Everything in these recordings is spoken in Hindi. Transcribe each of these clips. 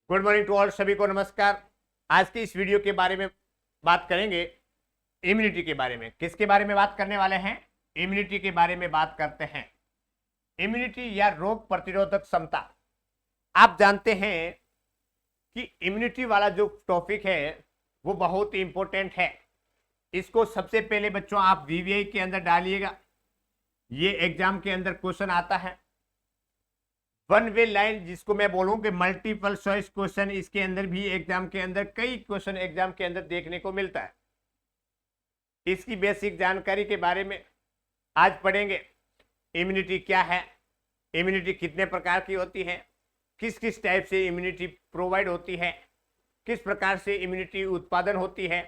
गुड मॉर्निंग टू ऑल, सभी को नमस्कार। आज की इस वीडियो के बारे में बात करेंगे इम्यूनिटी के बारे में। किसके बारे में बात करने वाले हैं? इम्यूनिटी के बारे में बात करते हैं। इम्यूनिटी या रोग प्रतिरोधक क्षमता। आप जानते हैं कि इम्यूनिटी वाला जो टॉपिक है वो बहुत ही इंपॉर्टेंट है। इसको सबसे पहले बच्चों आप वीवीआई के अंदर डालिएगा। ये एग्जाम के अंदर क्वेश्चन आता है। वन वे लाइन, जिसको मैं बोलूं कि मल्टीपल चॉइस क्वेश्चन, इसके अंदर भी एग्जाम के अंदर कई क्वेश्चन एग्जाम के अंदर देखने को मिलता है। इसकी बेसिक जानकारी के बारे में आज पढ़ेंगे। इम्यूनिटी क्या है, इम्यूनिटी कितने प्रकार की होती है, किस किस टाइप से इम्यूनिटी प्रोवाइड होती है, किस प्रकार से इम्यूनिटी उत्पादन होती है,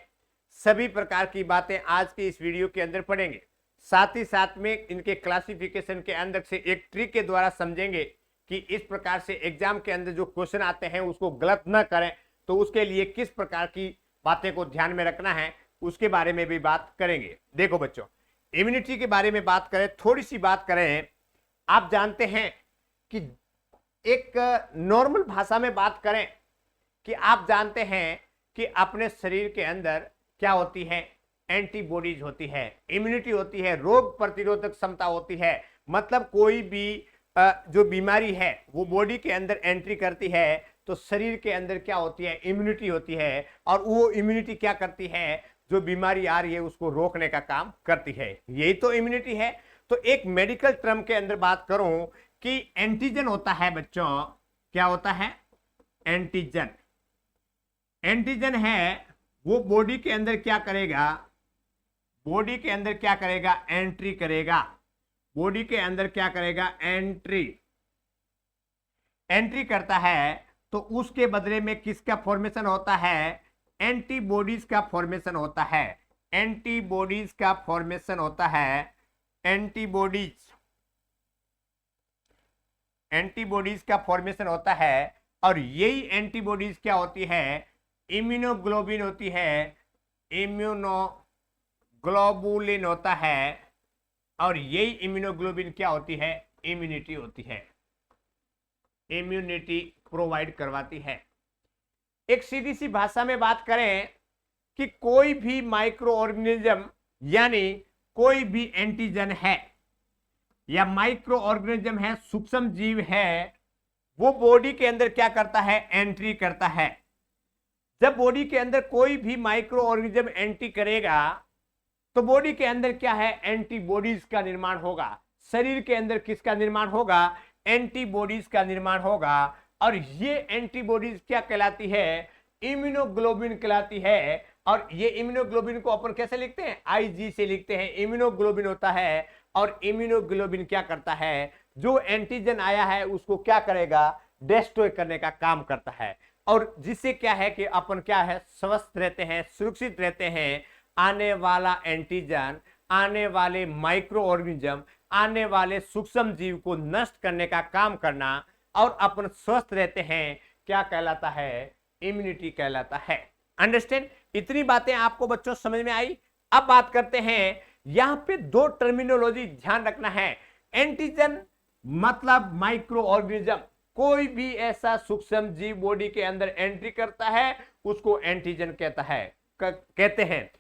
सभी प्रकार की बातें आज की इस वीडियो के अंदर पढ़ेंगे। साथ ही साथ में इनके क्लासिफिकेशन के अंदर से एक ट्रिक के द्वारा समझेंगे कि इस प्रकार से एग्जाम के अंदर जो क्वेश्चन आते हैं उसको गलत न करें, तो उसके लिए किस प्रकार की बातें को ध्यान में रखना है उसके बारे में भी बात करेंगे। देखो बच्चों, इम्यूनिटी के बारे में बात करें, थोड़ी सी बात करें। आप जानते हैं कि एक नॉर्मल भाषा में बात करें कि आप जानते हैं कि अपने शरीर के अंदर क्या होती है? एंटीबॉडीज होती है, इम्यूनिटी होती है, रोग प्रतिरोधक क्षमता होती है। मतलब कोई भी जो बीमारी है वो बॉडी के अंदर एंट्री करती है तो शरीर के अंदर क्या होती है? इम्यूनिटी होती है। और वो इम्यूनिटी क्या करती है? जो बीमारी आ रही है उसको रोकने का काम करती है। यही तो इम्यूनिटी है। तो एक मेडिकल टर्म के अंदर बात करूं कि एंटीजन होता है बच्चों। क्या होता है? एंटीजन। एंटीजन है वो बॉडी के अंदर क्या करेगा? बॉडी के अंदर क्या करेगा? एंट्री करेगा। बॉडी के अंदर क्या करेगा? एंट्री करता है। तो उसके बदले में किसका फॉर्मेशन होता है? एंटीबॉडीज का फॉर्मेशन होता है। एंटीबॉडीज का फॉर्मेशन होता है। एंटीबॉडीज का फॉर्मेशन होता है। और यही एंटीबॉडीज क्या होती है? इम्यूनोग्लोबिन होती है। इम्यूनोग्लोबुलिन होता है। और यही इम्यूनोग्लोबिन क्या होती है? इम्यूनिटी होती है। इम्यूनिटी प्रोवाइड करवाती है। एक सीधी सी भाषा में बात करें कि कोई भी माइक्रो ऑर्गेनिज्म यानी कोई भी एंटीजन है या माइक्रो ऑर्गेनिज्म है, सूक्ष्म जीव है, वो बॉडी के अंदर क्या करता है? एंट्री करता है। जब बॉडी के अंदर कोई भी माइक्रो ऑर्गेनिज्म एंट्री करेगा तो बॉडी के अंदर क्या है? एंटीबॉडीज का निर्माण होगा। शरीर के अंदर किसका निर्माण होगा? एंटीबॉडीज का निर्माण होगा। और ये एंटीबॉडीज क्या कहलाती है? इम्यूनोग्लोबिन कहलाती है। और ये इम्यूनोग्लोबिन को अपन कैसे लिखते हैं? IG से लिखते हैं। इम्यूनोग्लोबिन होता है। और इम्यूनोग्लोबिन क्या करता है? जो एंटीजन आया है उसको क्या करेगा? डिस्ट्रॉय करने का काम करता है। और जिससे क्या है कि अपन क्या है? स्वस्थ रहते हैं, सुरक्षित रहते हैं। आने वाला एंटीजन, आने वाले माइक्रो ऑर्गेनिज्म, आने वाले सूक्ष्म जीव को नष्ट करने का काम करना और अपन स्वस्थ रहते हैं, क्या कहलाता है? इम्यूनिटी कहलाता है। अंडरस्टैंड? इतनी बातें आपको बच्चों समझ में आई। अब बात करते हैं, यहां पे दो टर्मिनोलॉजी ध्यान रखना है। एंटीजन मतलब माइक्रो ऑर्गेनिज्म, कोई भी ऐसा सूक्ष्म जीव बॉडी के अंदर एंट्री करता है उसको एंटीजन कहते हैं।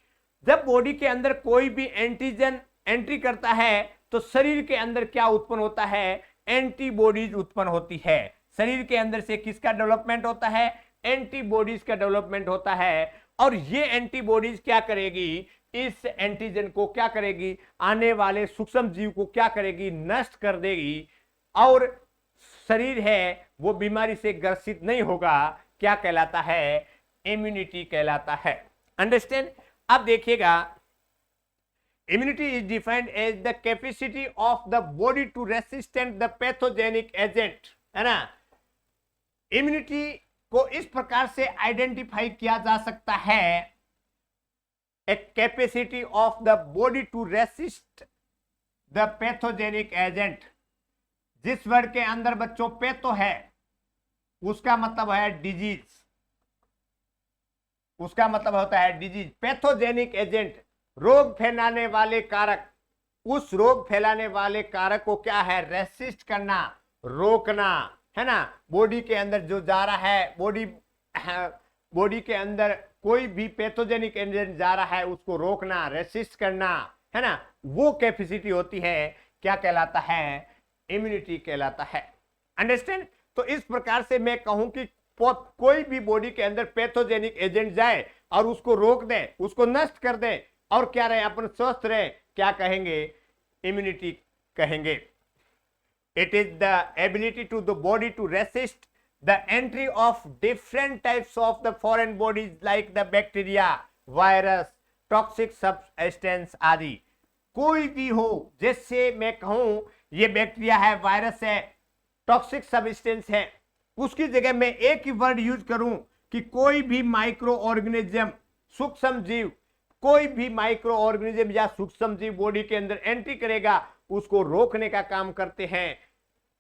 जब बॉडी के अंदर कोई भी एंटीजन एंट्री करता है तो शरीर के अंदर क्या उत्पन्न होता है? एंटीबॉडीज उत्पन्न होती है। शरीर के अंदर से किसका डेवलपमेंट होता है? एंटीबॉडीज का डेवलपमेंट होता है। और ये एंटीबॉडीज क्या करेगी? इस एंटीजन को क्या करेगी? आने वाले सूक्ष्म जीव को क्या करेगी? नष्ट कर देगी। और शरीर है वो बीमारी से ग्रसित नहीं होगा। क्या कहलाता है? इम्यूनिटी कहलाता है। अंडरस्टैंड? अब देखिएगा, immunity is defined as the capacity of the body to resistant the pathogenic agent, है ना। इम्यूनिटी को इस प्रकार से आइडेंटिफाई किया जा सकता है, a capacity of the body to resist the pathogenic agent. जिस वर्ड के अंदर बच्चों पैथो है उसका मतलब है डिजीज, उसका मतलब होता है डिजीज। पैथोजेनिक एजेंट, रोग फैलाने वाले कारक। उस रोग फैलाने वाले कारक को क्या है? रेसिस्ट करना, रोकना। है ना, बॉडी के अंदर जो जा रहा है, बॉडी के अंदर कोई भी पैथोजेनिक एजेंट जा रहा है उसको रोकना, रेसिस्ट करना, है ना, वो कैपेसिटी होती है, क्या कहलाता है, इम्यूनिटी कहलाता है। अंडरस्टैंड। तो इस प्रकार से मैं कहूं कि कोई भी बॉडी के अंदर पैथोजेनिक एजेंट जाए और उसको रोक दे, उसको नष्ट कर दे और क्या रहे, अपन स्वस्थ रहे, क्या कहेंगे, इम्यूनिटी कहेंगे। It is the ability to the body to resist the entry of different types of the foreign bodies like the bacteria, virus, toxic substance आदि। कोई भी हो, जैसे मैं कहूं ये बैक्टीरिया है, वायरस है, टॉक्सिक सब्सटेंस है, उसकी जगह मैं एक ही वर्ड यूज करूं कि कोई भी माइक्रो ऑर्गेनिज्म, सूक्ष्म जीव, कोई भी माइक्रो ऑर्गेनिज्म या सूक्ष्म जीव बॉडी के अंदर एंट्री करेगा उसको रोकने का काम करते हैं।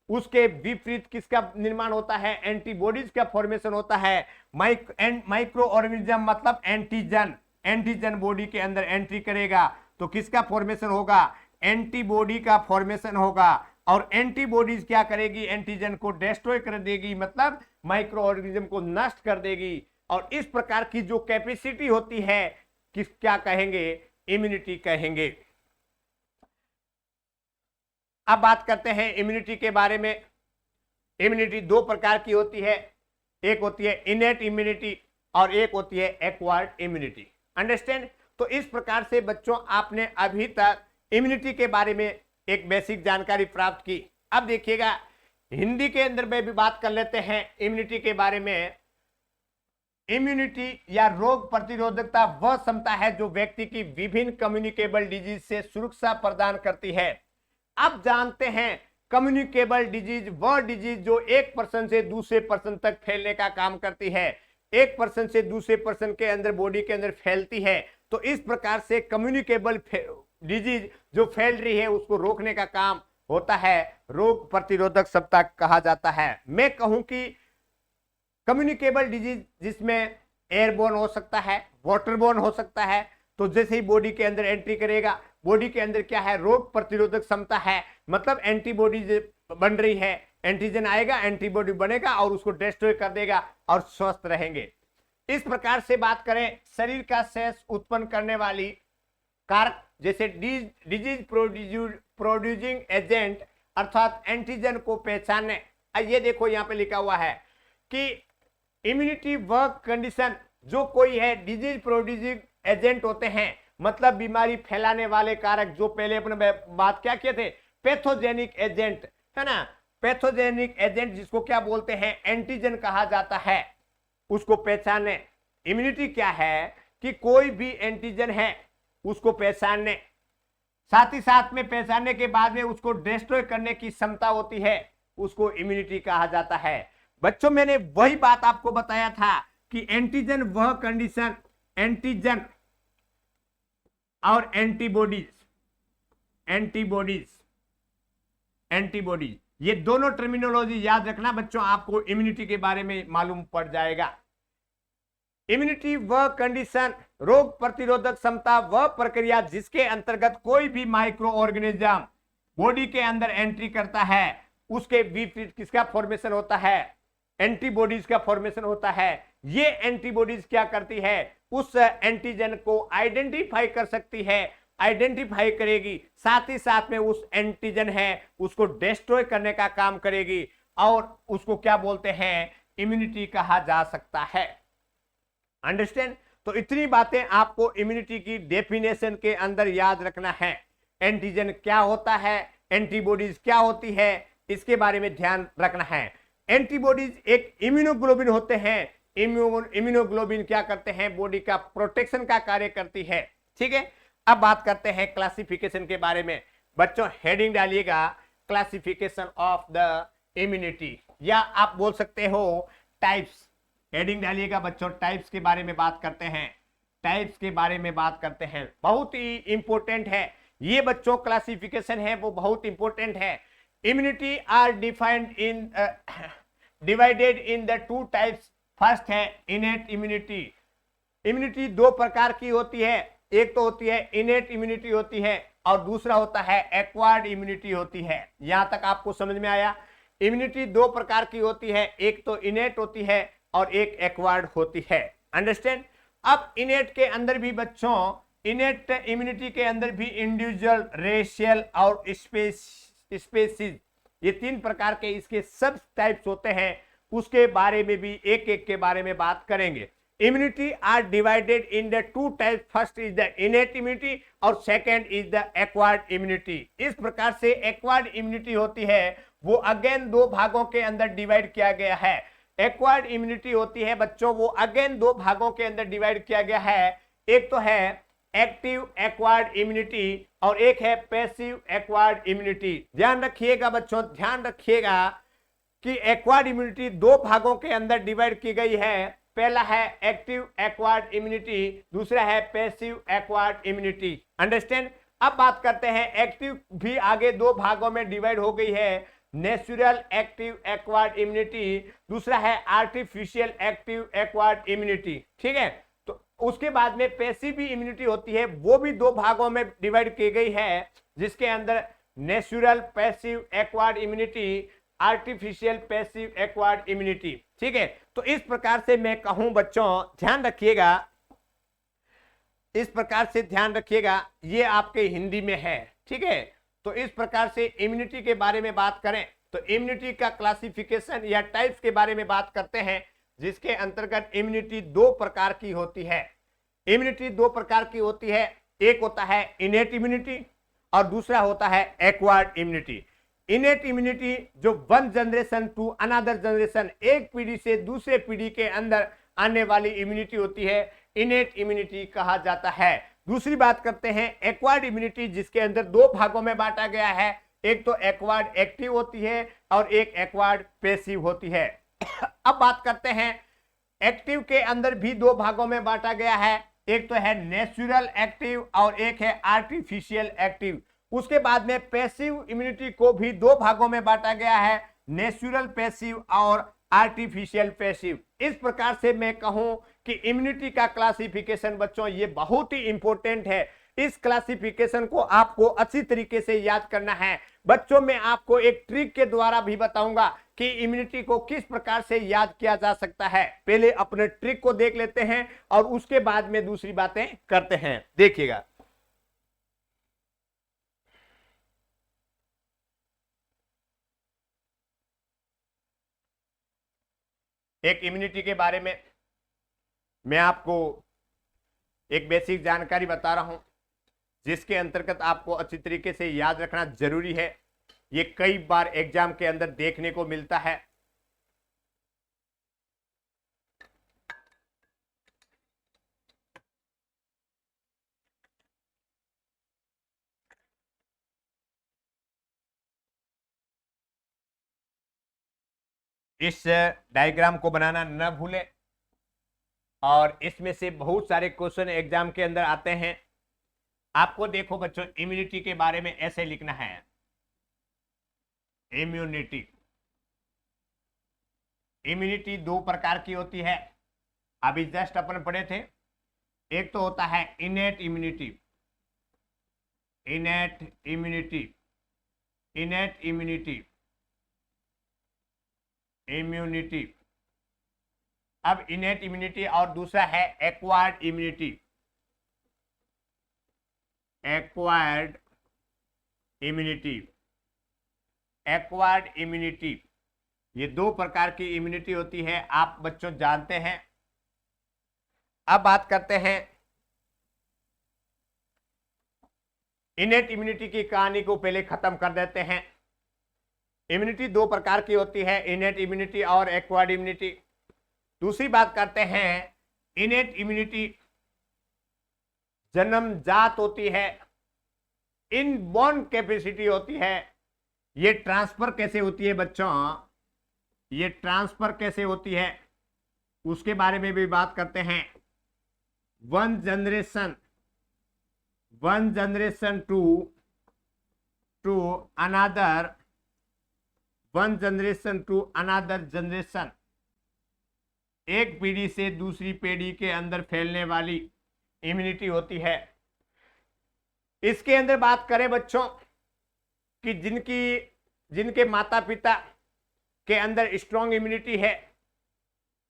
उसके विपरीत किसका निर्माण होता है, एंटीबॉडीज का फॉर्मेशन होता है। माइक्रो ऑर्गेनिज्म मतलब एंटीजन, एंटीजन बॉडी के अंदर एंट्री करेगा तो किसका फॉर्मेशन होगा, एंटीबॉडी का फॉर्मेशन होगा। और एंटीबॉडीज क्या करेगी, एंटीजन को डिस्ट्रॉय कर देगी, मतलब माइक्रो ऑर्गेनिज्म को नष्ट कर देगी। और इस प्रकार की जो कैपेसिटी होती है किस क्या कहेंगे, इम्यूनिटी कहेंगे। अब बात करते हैं इम्यूनिटी के बारे में। इम्यूनिटी दो प्रकार की होती है, एक होती है इनेट इम्यूनिटी और एक होती है एक्वायर्ड इम्यूनिटी। अंडरस्टैंड। तो इस प्रकार से बच्चों आपने अभी तक इम्यूनिटी के बारे में एक बेसिक जानकारी प्राप्त की। अब देखिएगा हिंदी के अंदर में भी बात कर लेते हैं इम्यूनिटी के बारे में। इम्यूनिटी या रोग प्रतिरोधकता वह क्षमता है जो व्यक्ति की विभिन्न कम्युनिकेबल डिजीज से सुरक्षा प्रदान करती है। अब जानते हैं कम्युनिकेबल डिजीज वह डिजीज जो एक पर्सन से दूसरे पर्सन तक फैलने का काम करती है, एक पर्सन से दूसरे पर्सन के अंदर बॉडी के अंदर फैलती है। तो इस प्रकार से कम्युनिकेबल डिजीज जो फैल रही है उसको रोकने का काम होता है, रोग प्रतिरोधक क्षमता कहा जाता है। मैं कहूं कि कम्युनिकेबल डिजीज जिसमें एयरबोर्न हो सकता है, वाटरबोर्न हो सकता है, तो जैसे ही बॉडी के अंदर एंट्री करेगा, बॉडी के अंदर क्या है, रोग प्रतिरोधक क्षमता है, मतलब एंटीबॉडीज बन रही है, एंटीजन आएगा, एंटीबॉडी बनेगा और उसको डिस्ट्रॉय कर देगा और स्वस्थ रहेंगे। इस प्रकार से बात करें शरीर का शेष उत्पन्न करने वाली कारक जैसे डिजीज प्रोड्यूसिंग एजेंट अर्थात एंटीजन को पहचानने। ये देखो यहाँ पे लिखा हुआ है कि इम्यूनिटी वह कंडीशन जो कोई है डिजीज प्रोड्यूसिंग एजेंट होते हैं, मतलब बीमारी फैलाने वाले कारक, जो पहले अपने बात क्या किए थे, पैथोजेनिक एजेंट, है ना, पैथोजेनिक एजेंट जिसको क्या बोलते हैं, एंटीजन कहा जाता है, उसको पहचानने। इम्यूनिटी क्या है कि कोई भी एंटीजन है उसको पहचानने, साथ ही साथ में पहचानने के बाद में उसको डिस्ट्रॉय करने की क्षमता होती है, उसको इम्यूनिटी कहा जाता है। बच्चों मैंने वही बात आपको बताया था कि एंटीजन वह कंडीशन, एंटीजन और एंटीबॉडीज, एंटीबॉडीज ये दोनों टर्मिनोलॉजी याद रखना बच्चों, आपको इम्यूनिटी के बारे में मालूम पड़ जाएगा। इम्यूनिटी वह कंडीशन, रोग प्रतिरोधक क्षमता वह प्रक्रिया जिसके अंतर्गत कोई भी माइक्रो ऑर्गेनिज्म बॉडी के अंदर एंट्री करता है, उसके विपरीत किसका फॉर्मेशन होता है, एंटीबॉडीज का फॉर्मेशन होता है। ये एंटीबॉडीज क्या करती है, उस एंटीजन को आइडेंटिफाई कर सकती है, आइडेंटिफाई करेगी, साथ ही साथ में उस एंटीजन है उसको डिस्ट्रॉय करने का काम करेगी और उसको क्या बोलते हैं, इम्यूनिटी कहा जा सकता है। अंडरस्टैंड। तो इतनी बातें आपको इम्यूनिटी की डेफिनेशन के अंदर याद रखना है। एंटीजन क्या होता है, एंटीबॉडीज क्या होती है, इसके बारे में ध्यान रखना है। एंटीबॉडीज एक इम्यूनोग्लोबिन होते हैं, इम्यूनोग्लोबिन क्या करते हैं, बॉडी का प्रोटेक्शन का कार्य करती है। ठीक है, अब बात करते हैं क्लासिफिकेशन के बारे में। बच्चों हेडिंग डालिएगा क्लासिफिकेशन ऑफ द इम्यूनिटी, या आप बोल सकते हो टाइप्स। हेडिंग डालिएगा बच्चों, टाइप्स के बारे में बात करते हैं, टाइप्स के बारे में बात करते हैं, बहुत ही इंपॉर्टेंट है ये बच्चों, क्लासिफिकेशन है वो बहुत इंपॉर्टेंट है। Immunity are defined in divided in the two types. First है इनेट इम्यूनिटी। इम्यूनिटी दो प्रकार की होती है, एक तो होती है इनेट इम्यूनिटी होती है और दूसरा होता है एक्वायर्ड इम्यूनिटी होती है। यहां तक आपको समझ में आया। इम्यूनिटी दो प्रकार की होती है, एक तो इनेट होती है और एक एक्वायर्ड होती है। अंडरस्टैंड। अब इनेट के अंदर भी बच्चों, इनेट इम्यूनिटी के अंदर भी इंडिविजुअल, रेशियल और स्पेसीज, ये तीन प्रकार के इसके सब टाइप्स होते हैं। उसके बारे में भी एक एक के बारे में बात करेंगे। Immunity are divided in the two type, first is the innate immunity और second is the acquired immunity. इस प्रकार से एक्वायर्ड इम्यूनिटी होती है वो अगेन दो भागों के अंदर डिवाइड किया गया है। एक्वायर्ड इम्यूनिटी होती है बच्चों वो अगेन दो भागों के अंदर डिवाइड किया गया है। एक तो है एक्टिव एक्वायर्ड इम्यूनिटी और एक है पैसिव एक्वायर्ड इम्यूनिटी। ध्यान रखिएगा बच्चों, ध्यान रखिएगा कि एक्वायर्ड इम्यूनिटी दो भागों के अंदर डिवाइड की गई है। पहला है एक्टिव एक्वायर्ड इम्यूनिटी, दूसरा है पैसिव एक्वायर्ड इम्यूनिटी। अंडरस्टैंड। अब बात करते हैं, एक्टिव भी आगे दो भागों में डिवाइड हो गई है, नेचुरल एक्टिव एक्वायर्ड इम्यूनिटी, दूसरा है आर्टिफिशियल एक्टिव एक्वायर्ड इम्यूनिटी। ठीक है, तो उसके बाद में पैसिव भी इम्यूनिटी होती है, वो भी दो भागों में डिवाइड की गई है, जिसके अंदर natural passive acquired immunity, artificial passive acquired immunity. ठीक है, तो इस प्रकार से मैं कहूं बच्चों, ध्यान रखिएगा, इस प्रकार से ध्यान रखिएगा, ये आपके हिंदी में है। ठीक है, तो इस प्रकार से इम्यूनिटी के बारे में बात करें तो इम्यूनिटी का क्लासिफिकेशन या टाइप्स के बारे में बात करते हैं, जिसके अंतर्गत इम्यूनिटी दो प्रकार की होती है। इम्यूनिटी दो प्रकार की होती है, एक होता है इनेट इम्यूनिटी और दूसरा होता है एक्वायर्ड इम्यूनिटी। इनेट इम्यूनिटी जो one generation to another generation, एक पीढ़ी से दूसरे पीढ़ी के अंदर आने वाली इम्यूनिटी होती है, इनेट इम्यूनिटी कहा जाता है। दूसरी बात करते हैं एक्वायर्ड इम्यूनिटी, जिसके अंदर दो भागों में बांटा गया है, एक तो एक्वायर्ड एक्टिव होती है और एक एक्वायर्ड पैसिव होती है। अब बात करते हैं, एक्टिव के अंदर भी दो भागों में बांटा गया है, एक तो है नेचुरल एक्टिव और एक है आर्टिफिशियल एक्टिव। उसके बाद में पैसिव इम्यूनिटी को भी दो भागों में बांटा गया है, नेचुरल पैसिव और आर्टिफिशियल पैसिव। इस प्रकार से मैं कहूं कि इम्यूनिटी का क्लासिफिकेशन बच्चों ये बहुत ही इंपॉर्टेंट है। इस क्लासिफिकेशन को आपको अच्छी तरीके से याद करना है। बच्चों में आपको एक ट्रिक के द्वारा भी बताऊंगा कि इम्यूनिटी को किस प्रकार से याद किया जा सकता है। पहले अपने ट्रिक को देख लेते हैं और उसके बाद में दूसरी बातें करते हैं। देखिएगा, एक इम्यूनिटी के बारे में मैं आपको एक बेसिक जानकारी बता रहा हूं, जिसके अंतर्गत आपको अच्छी तरीके से याद रखना जरूरी है। ये कई बार एग्जाम के अंदर देखने को मिलता है। इस डायग्राम को बनाना न भूलें, और इसमें से बहुत सारे क्वेश्चन एग्जाम के अंदर आते हैं। आपको देखो बच्चों, इम्यूनिटी के बारे में ऐसे लिखना है, इम्यूनिटी। इम्यूनिटी दो प्रकार की होती है, अभी जस्ट अपन पढ़े थे। एक तो होता है innate immunity, innate immunity, innate immunity, immunity. अब इनेट इम्यूनिटी और दूसरा है acquired immunity, acquired immunity, acquired immunity. ये दो प्रकार की इम्यूनिटी होती है, आप बच्चों जानते हैं। अब बात करते हैं इनेट इम्यूनिटी की कहानी को पहले खत्म कर देते हैं। इम्यूनिटी दो प्रकार की होती है, इनेट इम्यूनिटी और एक्वायर्ड इम्यूनिटी। दूसरी बात करते हैं, इनेट इम्यूनिटी जन्मजात होती है, इनबॉर्न कैपेसिटी होती है। ये ट्रांसफर कैसे होती है बच्चों, ये ट्रांसफर कैसे होती है उसके बारे में भी बात करते हैं। One generation to another, one generation to another generation, एक पीढ़ी से दूसरी पीढ़ी के अंदर फैलने वाली इम्यूनिटी होती है। इसके अंदर बात करें बच्चों कि जिनके माता पिता के अंदर स्ट्रांग इम्यूनिटी है,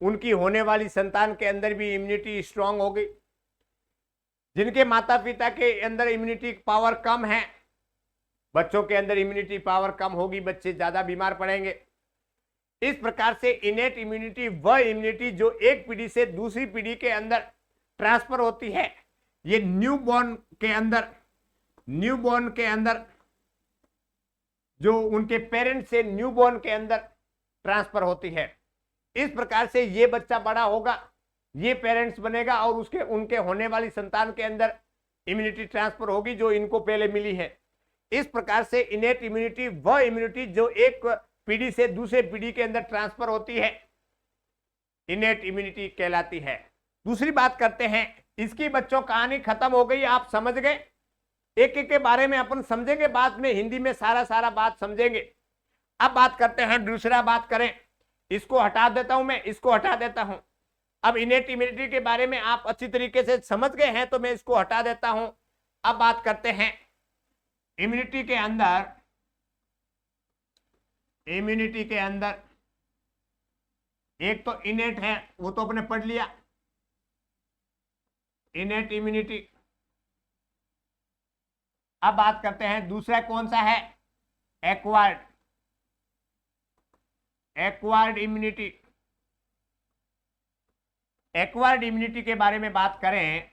उनकी होने वाली संतान के अंदर भी इम्यूनिटी स्ट्रांग होगी। जिनके माता पिता के अंदर इम्यूनिटी पावर कम है, बच्चों के अंदर इम्यूनिटी पावर कम होगी, बच्चे ज्यादा बीमार पड़ेंगे। इस प्रकार से इनेट इम्यूनिटी वह इम्यूनिटी जो एक पीढ़ी से दूसरी पीढ़ी के अंदर ट्रांसफर होती है, ये न्यूबॉर्न के अंदर जो उनके पेरेंट्स से न्यूबॉर्न के अंदर ट्रांसफर होती है। इस प्रकार से ये बच्चा बड़ा होगा, ये पेरेंट्स बनेगा और उसके उनके होने वाली संतान के अंदर इम्यूनिटी ट्रांसफर होगी जो इनको पहले मिली है। इस प्रकार से इनेट इम्यूनिटी वह इम्यूनिटी जो एक पीढ़ी से दूसरे पीढ़ी के अंदर ट्रांसफर होती है, इनेट इम्यूनिटी कहलाती है। दूसरी बात करते हैं, इसकी बच्चों कहानी खत्म हो गई, आप समझ गए। एक एक के बारे में अपन समझेंगे, बाद में हिंदी में सारा बात समझेंगे। अब बात करते हैं दूसरा, बात करें, इसको हटा देता हूं मैं, इसको हटा देता हूं। अब इनेट इम्यूनिटी के बारे में आप अच्छी तरीके से समझ गए हैं तो मैं इसको हटा देता हूं। अब बात करते हैं इम्यूनिटी के अंदर एक तो इनेट है, वो तो अपने पढ़ लिया, इनेट इम्यूनिटी। अब बात करते हैं दूसरा कौन सा है, एक्वायर्ड इम्यूनिटी। एक्वायर्ड इम्यूनिटी के बारे में बात करें,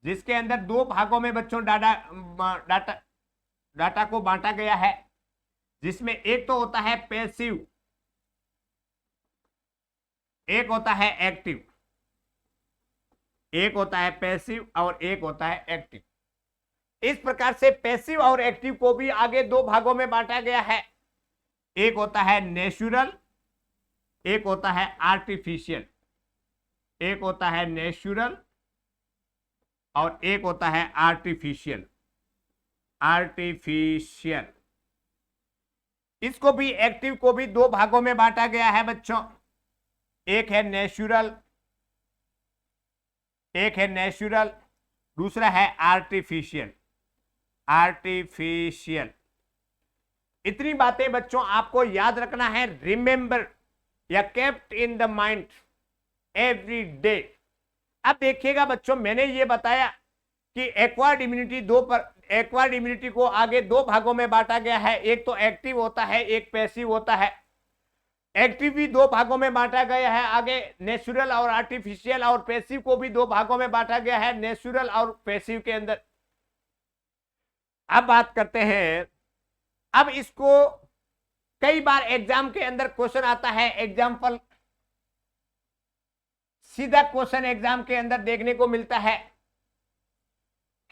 जिसके अंदर दो भागों में बच्चों डाटा को बांटा गया है, जिसमें एक तो होता है पैसिव, एक होता है एक्टिव। एक होता है पैसिव और एक होता है एक्टिव। इस प्रकार से पैसिव और एक्टिव को भी आगे दो भागों में बांटा गया है, एक होता है नेचुरल, एक होता है आर्टिफिशियल। एक होता है नेचुरल और एक होता है आर्टिफिशियल। इसको भी, एक्टिव को भी दो भागों में बांटा गया है बच्चों, एक है नेचुरल, दूसरा है आर्टिफिशियल। इतनी बातें बच्चों आपको याद रखना है, रिमेंबर या kept in the mind every day. अब देखिएगा बच्चों, मैंने ये बताया कि एक्वायर्ड इम्यूनिटी को आगे दो भागों में बांटा गया है, एक तो एक्टिव होता है, एक पैसिव होता है। एक्टिव भी दो भागों में बांटा गया है, आगे नेचुरल और आर्टिफिशियल, और पैसिव को भी दो भागों में बांटा गया है, नेचुरल और पैसिव के अंदर। अब बात करते हैं, अब इसको कई बार एग्जाम के अंदर क्वेश्चन आता है, एग्जाम्पल सीधा क्वेश्चन एग्जाम के अंदर देखने को मिलता है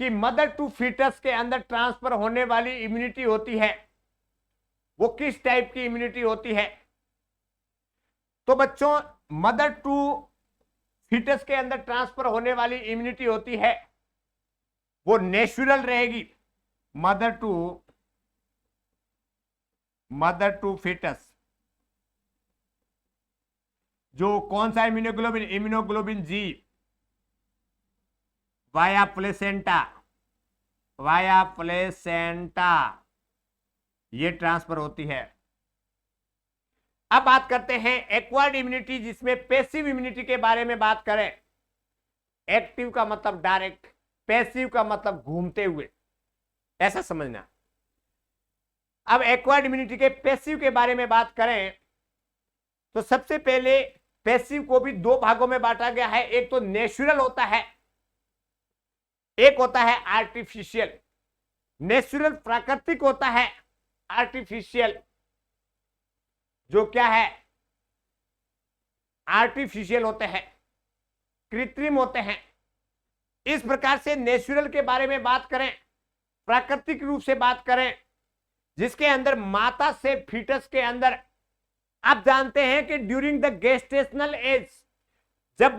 कि मदर टू फीटस के अंदर ट्रांसफर होने वाली इम्यूनिटी होती है, वो किस टाइप की इम्यूनिटी होती है। तो बच्चों, मदर टू फीटस के अंदर ट्रांसफर होने वाली इम्यूनिटी होती है, वो नेचुरल रहेगी। मदर टू फीटस, जो कौन सा इम्यूनोग्लोबिन जी वाया प्लेसेंटा ये ट्रांसफर होती है। अब बात करते हैं एक्वायर्ड इम्यूनिटी, जिसमें पैसिव इम्यूनिटी के बारे में बात करें। एक्टिव का मतलब डायरेक्ट, पैसिव का मतलब घूमते हुए, ऐसा समझना। अब एक्वायर्ड इम्यूनिटी के पैसिव के बारे में बात करें तो सबसे पहले पैसिव को भी दो भागों में बांटा गया है, एक तो नेचुरल होता है, एक होता है आर्टिफिशियल। नेचुरल प्राकृतिक होता है, आर्टिफिशियल जो क्या है, आर्टिफिशियल होते हैं, कृत्रिम होते हैं। इस प्रकार से नेचुरल के बारे में बात करें, प्राकृतिक रूप से बात करें, जिसके अंदर माता से फीटस के अंदर, आप जानते हैं कि ड्यूरिंग द गेस्टेशनल एज, जब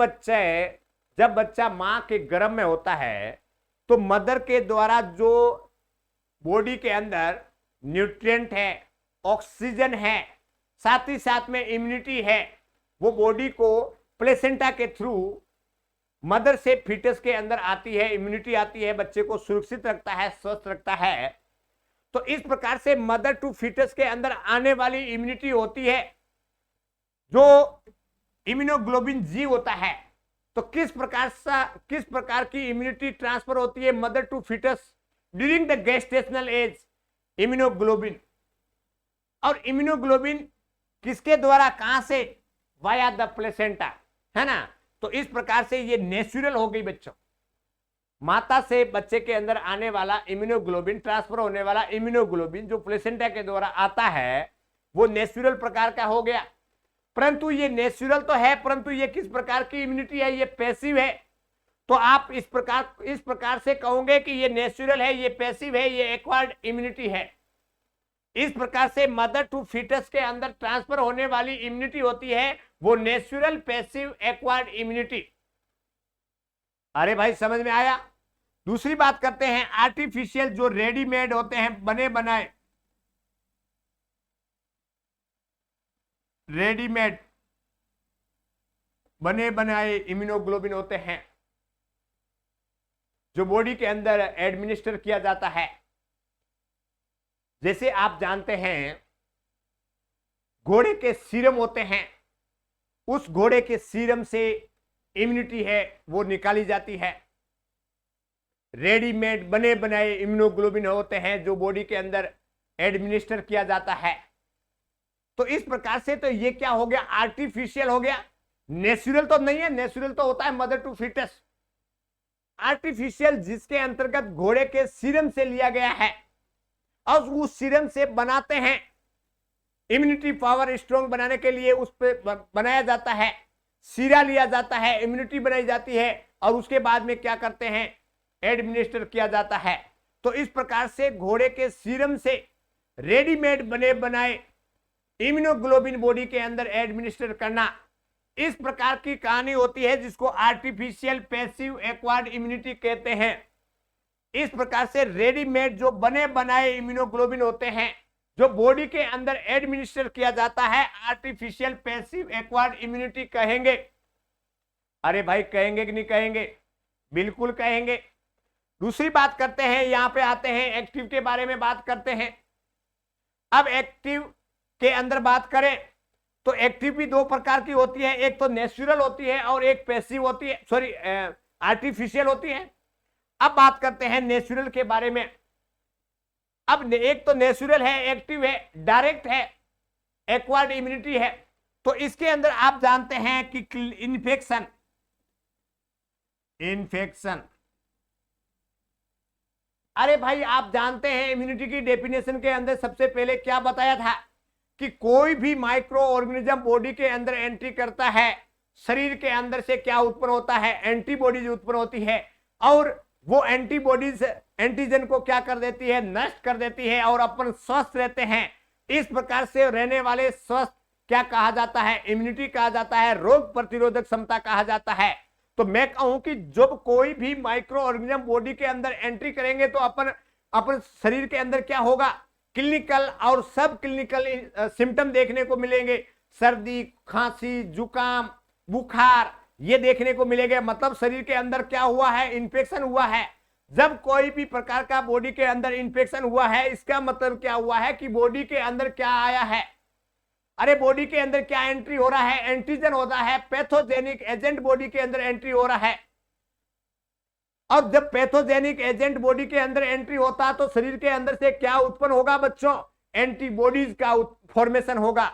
बच्चा मां के गर्भ में होता है तो मदर के द्वारा जो बॉडी के अंदर न्यूट्रिएंट है, ऑक्सीजन है, साथ ही साथ में इम्यूनिटी है, वो बॉडी को प्लेसेंटा के थ्रू मदर से फीटस के अंदर आती है, इम्यूनिटी आती है, बच्चे को सुरक्षित रखता है, स्वस्थ रखता है। तो इस प्रकार से मदर टू फीटस के अंदर आने वाली इम्यूनिटी होती है जो इम्यूनोग्लोबिन जी होता है। तो किस प्रकार की इम्यूनिटी ट्रांसफर होती है mother to fetus during the gestational age? Immunoglobin. और इम्यूनोग्लोबिन किसके द्वारा, कहां से? वाया द प्लेसेंटा, है ना। तो इस प्रकार से ये नेचुरल हो गई बच्चों, माता से बच्चे के अंदर आने वाला इम्यूनोग्लोबिन, ट्रांसफर होने वाला इम्यूनोग्लोबिन जो प्लेसेंटा के द्वारा आता है वो नेचुरल प्रकार का हो गया। परंतु ये नेचुरल तो है, परंतु ये किस प्रकार की इम्यूनिटी है? ये पैसिव है। तो आप इस प्रकार से कहोगे कि ये नेचुरल है, ये पैसिव है, ये एक्वायर्ड इम्यूनिटी है। इस प्रकार से मदर टू फीटस के अंदर ट्रांसफर होने वाली इम्यूनिटी होती है वो नेचुरल, पैसिव, एक्वायर्ड इम्यूनिटी। अरे भाई समझ में आया? दूसरी बात करते हैं आर्टिफिशियल, जो रेडीमेड होते हैं, बने बनाए, रेडीमेड बने बनाए इम्यूनोग्लोबिन होते हैं जो बॉडी के अंदर एडमिनिस्टर किया जाता है। जैसे आप जानते हैं घोड़े के सीरम होते हैं, उस घोड़े के सीरम से इम्यूनिटी है वो निकाली जाती है। रेडीमेड बने बनाए इम्यूनोग्लोबिन होते हैं जो बॉडी के अंदर एडमिनिस्टर किया जाता है। तो इस प्रकार से तो ये क्या हो गया? आर्टिफिशियल हो गया, नेचुरल तो नहीं है। नेचुरल तो होता है मदर टू फीटस। आर्टिफिशियल जिसके अंतर्गत घोड़े के सीरम से लिया गया है और उस सीरम से बनाते हैं, इम्यूनिटी पावर स्ट्रॉन्ग बनाने के लिए उस पे बनाया जाता है, सीरा लिया जाता है, इम्यूनिटी बनाई जाती है और उसके बाद में क्या करते हैं? एडमिनिस्टर किया जाता है। तो इस प्रकार से घोड़े के सीरम से रेडीमेड बने बनाए इम्यूनोग्लोबिन बॉडी के अंदर एडमिनिस्टर करना, इस प्रकार की कहानी होती है जिसको आर्टिफिशियल पैसिव एक्वायर्ड इम्यूनिटी कहते हैं। इस प्रकार से रेडीमेड जो बने बनाए इम्यूनोग्लोबिन होते हैं जो बॉडी के अंदर एडमिनिस्टर किया जाता है, आर्टिफिशियल पैसिव एक्वायर्ड इम्यूनिटी कहेंगे। अरे भाई कहेंगे कि नहीं कहेंगे? बिल्कुल कहेंगे। दूसरी बात करते हैं, यहां पे आते हैं एक्टिव के बारे में बात करते हैं। अब एक्टिव के अंदर बात करें तो एक्टिव भी दो प्रकार की होती है, एक तो नेचुरल होती है और एक पैसिव होती है, सॉरी आर्टिफिशियल होती है। अब बात करते हैं नेचुरल के बारे में। अब एक तो नेचुरल है, एक्टिव है, डायरेक्ट है, एक्वायर्ड इम्यूनिटी है। तो इसके अंदर आप जानते हैं कि इन्फेक्शन अरे भाई आप जानते हैं इम्यूनिटी की डेफिनेशन के अंदर सबसे पहले क्या बताया था कि कोई भी माइक्रो ऑर्गेनिज्म बॉडी के अंदर एंट्री करता है, शरीर के अंदर से क्या उत्पन्न होता है? एंटीबॉडीज उत्पन्न होती है और वो एंटीबॉडीज एंटीजन को क्या कर देती है? नष्ट कर देती है और अपन स्वस्थ रहते हैं। इस प्रकार से रहने वाले स्वस्थ क्या कहा जाता है? इम्यूनिटी कहा जाता है, रोग प्रतिरोधक क्षमता कहा जाता है। तो मैं कहूं कि जब कोई भी माइक्रो ऑर्गेनिज्म बॉडी के अंदर एंट्री करेंगे तो अपन शरीर के अंदर क्या होगा? क्लिनिकल और सब क्लिनिकल सिम्टम देखने को मिलेंगे। सर्दी, खांसी, जुकाम, बुखार ये देखने को मिलेगा। मतलब शरीर के अंदर क्या हुआ है? इन्फेक्शन हुआ है। जब कोई भी प्रकार का बॉडी के अंदर इन्फेक्शन हुआ है, इसका मतलब क्या हुआ है कि बॉडी के अंदर क्या आया है? अरे बॉडी के अंदर क्या एंट्री हो रहा है? एंटीजन होता है, पैथोजेनिक एजेंट बॉडी के अंदर एंट्री हो रहा है। और जब पैथोजेनिक एजेंट बॉडी के अंदर एंट्री होता है तो शरीर के अंदर से क्या उत्पन्न होगा बच्चों? एंटीबॉडीज का फॉर्मेशन होगा।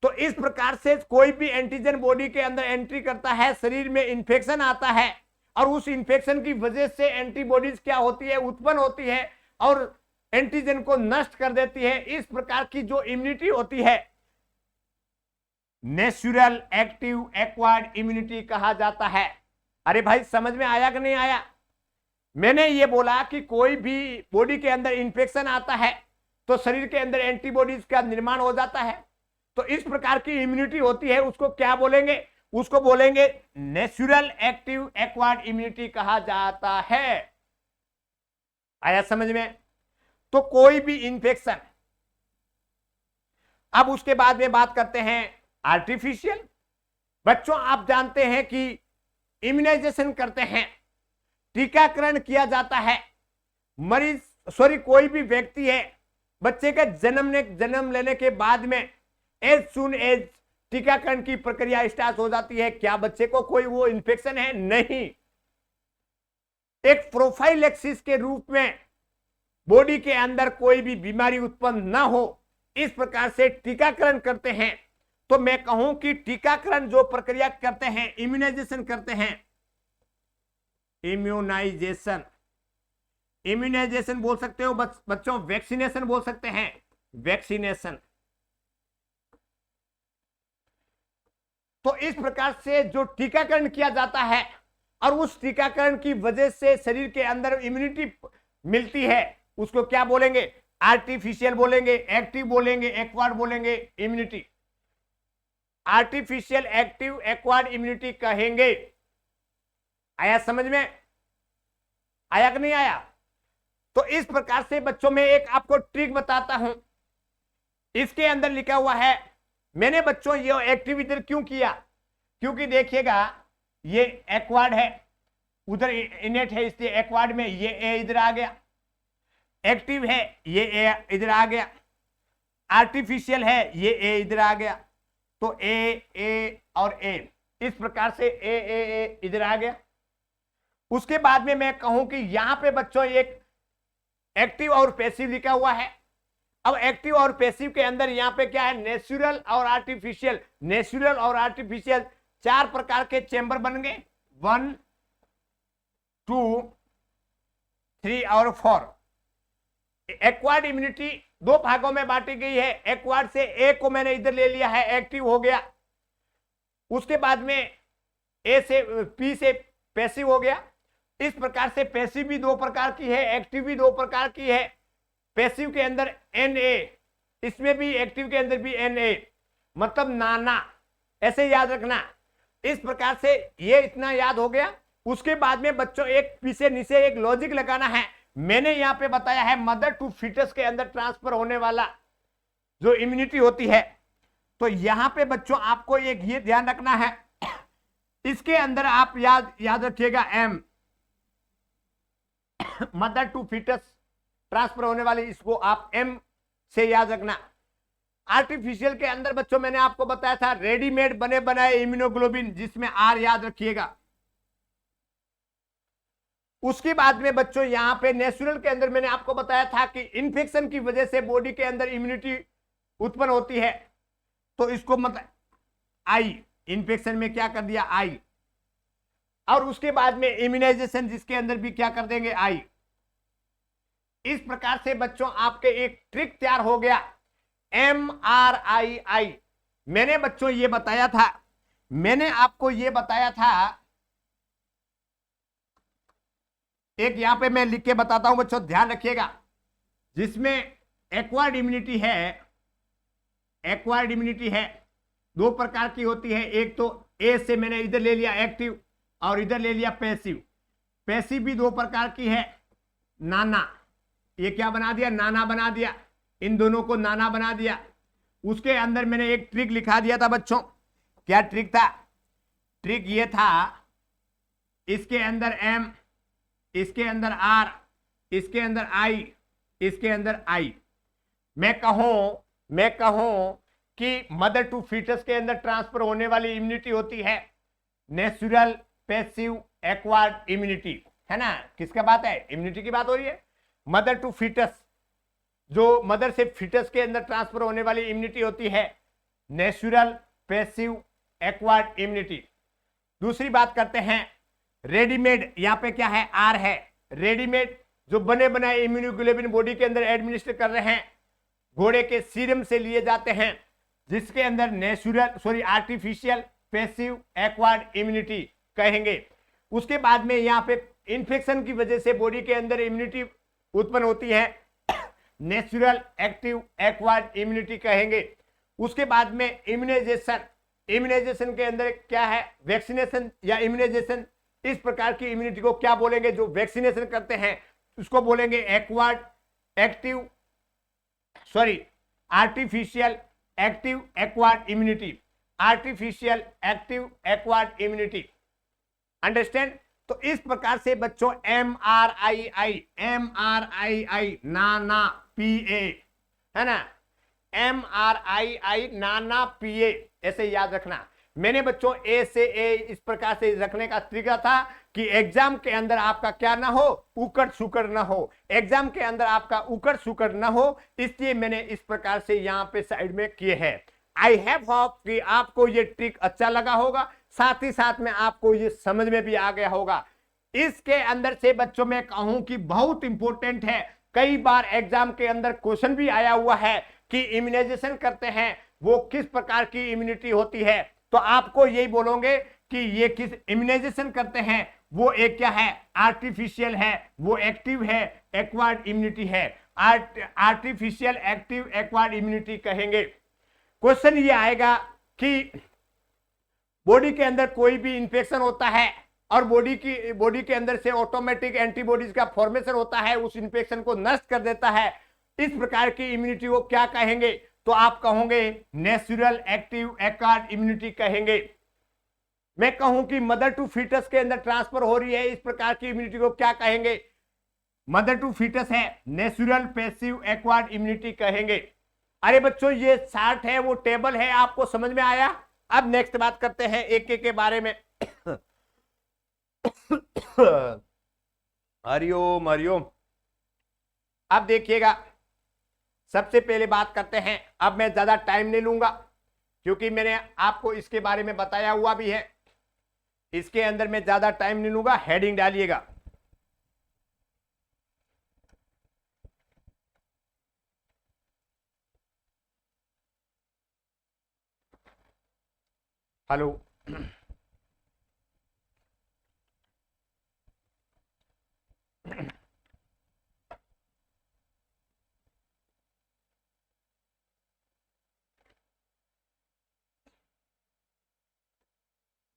तो इस प्रकार से कोई भी एंटीजन बॉडी के अंदर एंट्री करता है, शरीर में इंफेक्शन आता है और उस इंफेक्शन की वजह से एंटीबॉडीज क्या होती है? उत्पन्न होती है और एंटीजन को नष्ट कर देती है। इस प्रकार की जो इम्यूनिटी होती है नेचुरल एक्टिव एक्वायर्ड इम्यूनिटी कहा जाता है। अरे भाई समझ में आया कि नहीं आया? मैंने ये बोला कि कोई भी बॉडी के अंदर इंफेक्शन आता है तो शरीर के अंदर एंटीबॉडीज का निर्माण हो जाता है। तो इस प्रकार की इम्यूनिटी होती है, उसको क्या बोलेंगे? उसको बोलेंगे नेचुरल एक्टिव एक्वायर्ड इम्यूनिटी कहा जाता है। आया समझ में? तो कोई भी इंफेक्शन। अब उसके बाद में बात करते हैं आर्टिफिशियल। बच्चों आप जानते हैं कि इम्यूनाइजेशन करते हैं, टीकाकरण किया जाता है, मरीज सॉरी कोई भी व्यक्ति है, बच्चे का जन्म लेने के बाद में एज सुन एज टीकाकरण की प्रक्रिया स्टार्ट हो जाती है। क्या बच्चे को कोई वो इन्फेक्शन है? नहीं। एक प्रोफाइलैक्सिस के रूप में बॉडी के अंदर कोई भी बीमारी उत्पन्न ना हो, इस प्रकार से टीकाकरण करते हैं। तो मैं कहूं कि टीकाकरण जो प्रक्रिया करते हैं, इम्यूनाइजेशन करते हैं, इम्यूनाइजेशन, इम्यूनाइजेशन बोल सकते हो बच्चों, वैक्सीनेशन बोल सकते हैं, वैक्सीनेशन। तो इस प्रकार से जो टीकाकरण किया जाता है और उस टीकाकरण की वजह से शरीर के अंदर इम्यूनिटी मिलती है, उसको क्या बोलेंगे? आर्टिफिशियल बोलेंगे, एक्टिव बोलेंगे, एक्वायर्ड बोलेंगे, immunity. Artificial, active, acquired immunity कहेंगे। आया समझ में? आया कि नहीं आया? तो इस प्रकार से बच्चों में एक आपको ट्रिक बताता हूं। इसके अंदर लिखा हुआ है, मैंने बच्चों ये एक्टिव इधर क्यों किया? क्योंकि देखिएगा ये एक्वायर्ड है, उधर इनेट है, इसलिए एक्वायर्ड में ये ए इधर आ गया। एक्टिव है, ये ए इधर आ गया। आर्टिफिशियल है, ये ए इधर आ गया। तो ए और ए, इस प्रकार से ए इधर आ गया। उसके बाद में मैं कहूं कि यहां पे बच्चों एक एक्टिव और पैसिव लिखा हुआ है। अब एक्टिव और पैसिव के अंदर यहां पे क्या है? नेचुरल और आर्टिफिशियल। नेचुरल और आर्टिफिशियल 4 प्रकार के चेंबर बन गए, 1, 2, 3 और 4। एक्वायर्ड इम्यूनिटी 2 भागों में बांटी गई है। एक्वायर्ड से ए को मैंने इधर ले लिया है, एक्टिव हो गया। उसके बाद में ए से पी से पैसिव हो गया। इस प्रकार से पैसिव भी 2 प्रकार की है, एक्टिव भी 2 प्रकार की है। पैसिव के अंदर Na, इसमें भी एक्टिव के अंदर भी Na, मतलब नाना, ऐसे याद रखना। इस प्रकार से ये इतना याद हो गया। उसके बाद में बच्चों एक पीछे नीचे एक लॉजिक लगाना है। मैंने यहां पे बताया है मदर टू फीटस के अंदर ट्रांसफर होने वाला जो इम्यूनिटी होती है। तो यहां पे बच्चों आपको एक ये ध्यान रखना है, इसके अंदर आप याद रखिएगा um, mother to fetus transfer होने वाली, इसको आप एम से याद रखना। आर्टिफिशियल के अंदर बच्चों मैंने आपको बताया था रेडीमेड बने बनाए इम्यूनोग्लोबिन, जिसमें आर याद रखिएगा। उसके बाद में बच्चों यहां पे नेचुरल के अंदर मैंने आपको बताया था कि इन्फेक्शन की वजह से बॉडी के अंदर इम्यूनिटी उत्पन्न होती है। तो इसको मतलब आई, इन्फेक्शन में क्या कर दिया? आई। और उसके बाद में इम्यूनाइजेशन, जिसके अंदर भी क्या कर देंगे? आई। इस प्रकार से बच्चों आपके एक ट्रिक तैयार हो गया, MRII। मैंने बच्चों ये बताया था, मैंने आपको ये बताया था, एक यहां पे मैं लिख के बताता हूं बच्चों, ध्यान रखिएगा। जिसमें एक्वायर्ड इम्यूनिटी है, एक्वायर्ड इम्यूनिटी है 2 प्रकार की होती है। एक तो ए से मैंने इधर ले लिया एक्टिव और इधर ले लिया पैसिव। पैसिव भी 2 प्रकार की है, नाना, ये क्या बना दिया? नाना बना दिया। इन दोनों को नाना बना दिया। उसके अंदर मैंने एक ट्रिक लिखा दिया था बच्चों। क्या ट्रिक था? ट्रिक ये था, इसके अंदर एम, इसके अंदर आर, इसके अंदर आई, इसके अंदर आई। मैं कहूं कि मदर टू फीटस के अंदर ट्रांसफर होने वाली इम्यूनिटी होती है नेचुरल, पैसिव, एक्वायर्ड इम्यूनिटी, है ना? किसका बात है? इम्यूनिटी की बात हो रही है। मदर टू फीटस, जो मदर से फीटस के अंदर ट्रांसफर होने वाली इम्यूनिटी होती है नेचुरल, पैसिव, एक्वायर्ड इम्यूनिटी। दूसरी बात करते हैं रेडीमेड, यहां पे क्या है? आर है। रेडीमेड जो बने बनाए इम्यूनोग्लोबिन बॉडी के अंदर एडमिनिस्टर कर रहे हैं, घोड़े के सीरम से लिए जाते हैं, जिसके अंदर natural artificial, passive, acquired immunity कहेंगे। उसके बाद में यहां पे इंफेक्शन की वजह से बॉडी के अंदर इम्यूनिटी उत्पन्न होती है, नेचुरल, एक्टिव, एक्वायर्ड इम्यूनिटी कहेंगे। उसके बाद में इम्यूनाइजेशन, इम्यूनाइजेशन के अंदर क्या है? वैक्सीनेशन या इम्यूनाइजेशन। इस प्रकार की इम्यूनिटी को क्या बोलेंगे? जो वैक्सीनेशन करते हैं उसको बोलेंगे acquired, active, artificial, active, acquired immunity. Artificial, active, acquired immunity, understand? तो इस प्रकार से बच्चों MRII नाना PA है ना, MRII नाना PA ऐसे याद रखना। मैंने बच्चों ए से ए इस प्रकार से रखने का तरीका था कि एग्जाम के अंदर आपका क्या ना हो, उकड़ सुकड़ ना हो, एग्जाम के अंदर आपका उकड़ सुकड़ ना हो, इसलिए मैंने इस प्रकार से यहां पे साइड में किए हैं। आई हैव होप कि आपको ये ट्रिक अच्छा लगा होगा, साथ ही साथ में आपको ये समझ में भी आ गया होगा। इसके अंदर से बच्चों में कहूं कि बहुत इंपॉर्टेंट है, कई बार एग्जाम के अंदर क्वेश्चन भी आया हुआ है कि इम्यूनाइजेशन करते हैं वो किस प्रकार की इम्यूनिटी होती है, तो आपको यही बोलोगे कि ये किस इम्यूनाइजेशन करते हैं, वो एक क्या है, आर्टिफिशियल है, वो एक्टिव है, एक्वायर्ड इम्यूनिटी है, आर्टिफिशियल एक्टिव एक्वायर्ड इम्यूनिटी कहेंगे। क्वेश्चन ये आएगा कि बॉडी के अंदर कोई भी इंफेक्शन होता है और बॉडी के अंदर से ऑटोमेटिक एंटीबॉडीज का फॉर्मेशन होता है, उस इंफेक्शन को नष्ट कर देता है, इस प्रकार की इम्यूनिटी को क्या कहेंगे, तो आप कहोगे नेचुरल एक्टिव एक्वायर्ड इम्यूनिटी कहेंगे। मैं कहूं कि मदर टू फीटस के अंदर ट्रांसफर हो रही है, इस प्रकार की इम्यूनिटी को क्या कहेंगे, मदर टू फीटस है, नेचुरल पैसिव एक्वायर्ड इम्यूनिटी कहेंगे। अरे बच्चों ये चार्ट है, वो टेबल है, आपको समझ में आया। अब नेक्स्ट बात करते हैं एक एक के बारे में। हरिओम हरिओम। अब देखिएगा, सबसे पहले बात करते हैं, अब मैं ज्यादा टाइम नहीं लूंगा क्योंकि मैंने आपको इसके बारे में बताया हुआ भी है, इसके अंदर मैं ज्यादा टाइम नहीं लूंगा। हेडिंग डालिएगा, हेलो।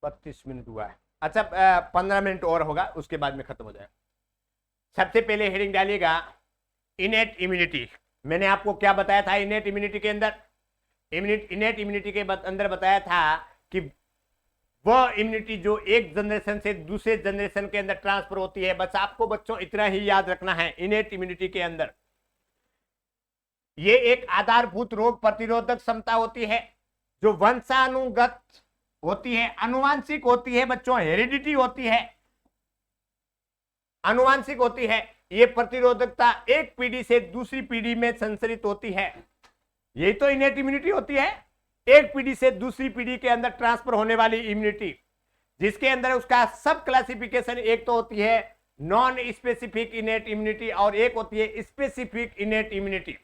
बत्तीस मिनट हुआ है, अच्छा 15 मिनट और होगा, उसके बाद में खत्म हो जाएगा। सबसे पहले हेडिंग डालिएगा इनेट इम्यूनिटी। मैंने आपको क्या बताया था इनेट इम्यूनिटी के अंदर, इनेट इम्यूनिटी के अंदर बताया था कि वह इम्यूनिटी जो एक जनरेशन से दूसरे जनरेशन के अंदर ट्रांसफर होती है। बस आपको बच्चों इतना ही याद रखना है, इनेट इम्यूनिटी के अंदर ये एक आधारभूत रोग प्रतिरोधक क्षमता होती है जो वंशानुगत होती है, अनुवांशिक होती है बच्चों, हेरिडिटी होती है, अनुवांशिक होती है। ये प्रतिरोधकता एक पीढ़ी से दूसरी पीढ़ी में संचरित होती है, यही तो इनेट इम्यूनिटी होती है, एक पीढ़ी से दूसरी पीढ़ी के अंदर ट्रांसफर होने वाली इम्यूनिटी, जिसके अंदर उसका सब क्लासिफिकेशन एक तो होती है नॉन स्पेसिफिक इनेट इम्यूनिटी और एक होती है specific innate immunity.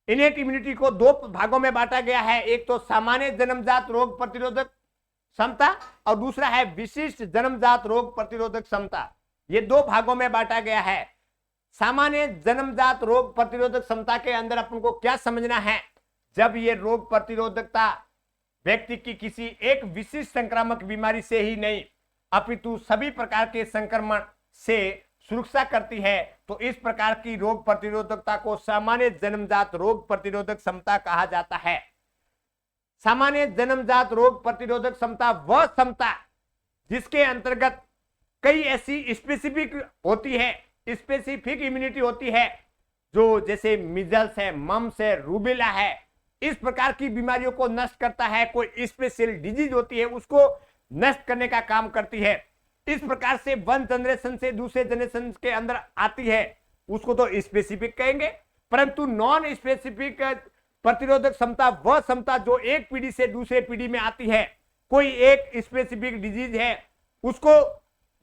Innate immunity को दो भागों में बांटा गया है, एक तो सामान्य जन्मजात रोग प्रतिरोधक क्षमता और दूसरा है विशिष्ट जन्मजात रोग प्रतिरोधक क्षमता। ये दो भागों में बांटा गया है। सामान्य जन्मजात रोग प्रतिरोधक क्षमता के अंदर अपन को क्या समझना है, जब ये रोग प्रतिरोधकता व्यक्ति की किसी एक विशिष्ट संक्रामक बीमारी से ही नहीं अपितु सभी प्रकार के संक्रमण से सुरक्षा करती है, तो इस प्रकार की रोग प्रतिरोधकता को सामान्य जन्मजात रोग प्रतिरोधक क्षमता कहा जाता है। सामान्य जन्मजात रोग प्रतिरोधक क्षमता वह क्षमता जिसके अंतर्गत कई ऐसी स्पेसिफिक होती है, स्पेसिफिक इम्यूनिटी होती है, जो जैसे मिजल्स है, मम्स है, रूबेला है, इस प्रकार की बीमारियों को नष्ट करता है। कोई स्पेशल डिजीज होती है उसको नष्ट करने का काम करती है। इस प्रकार से वन जनरेशन से दूसरे जनरेशन के अंदर आती है, उसको तो स्पेसिफिक कहेंगे। परंतु नॉन स्पेसिफिक प्रतिरोधक क्षमता वह क्षमता जो एक पीढ़ी से दूसरे पीढ़ी में आती है, कोई एक स्पेसिफिक डिजीज है उसको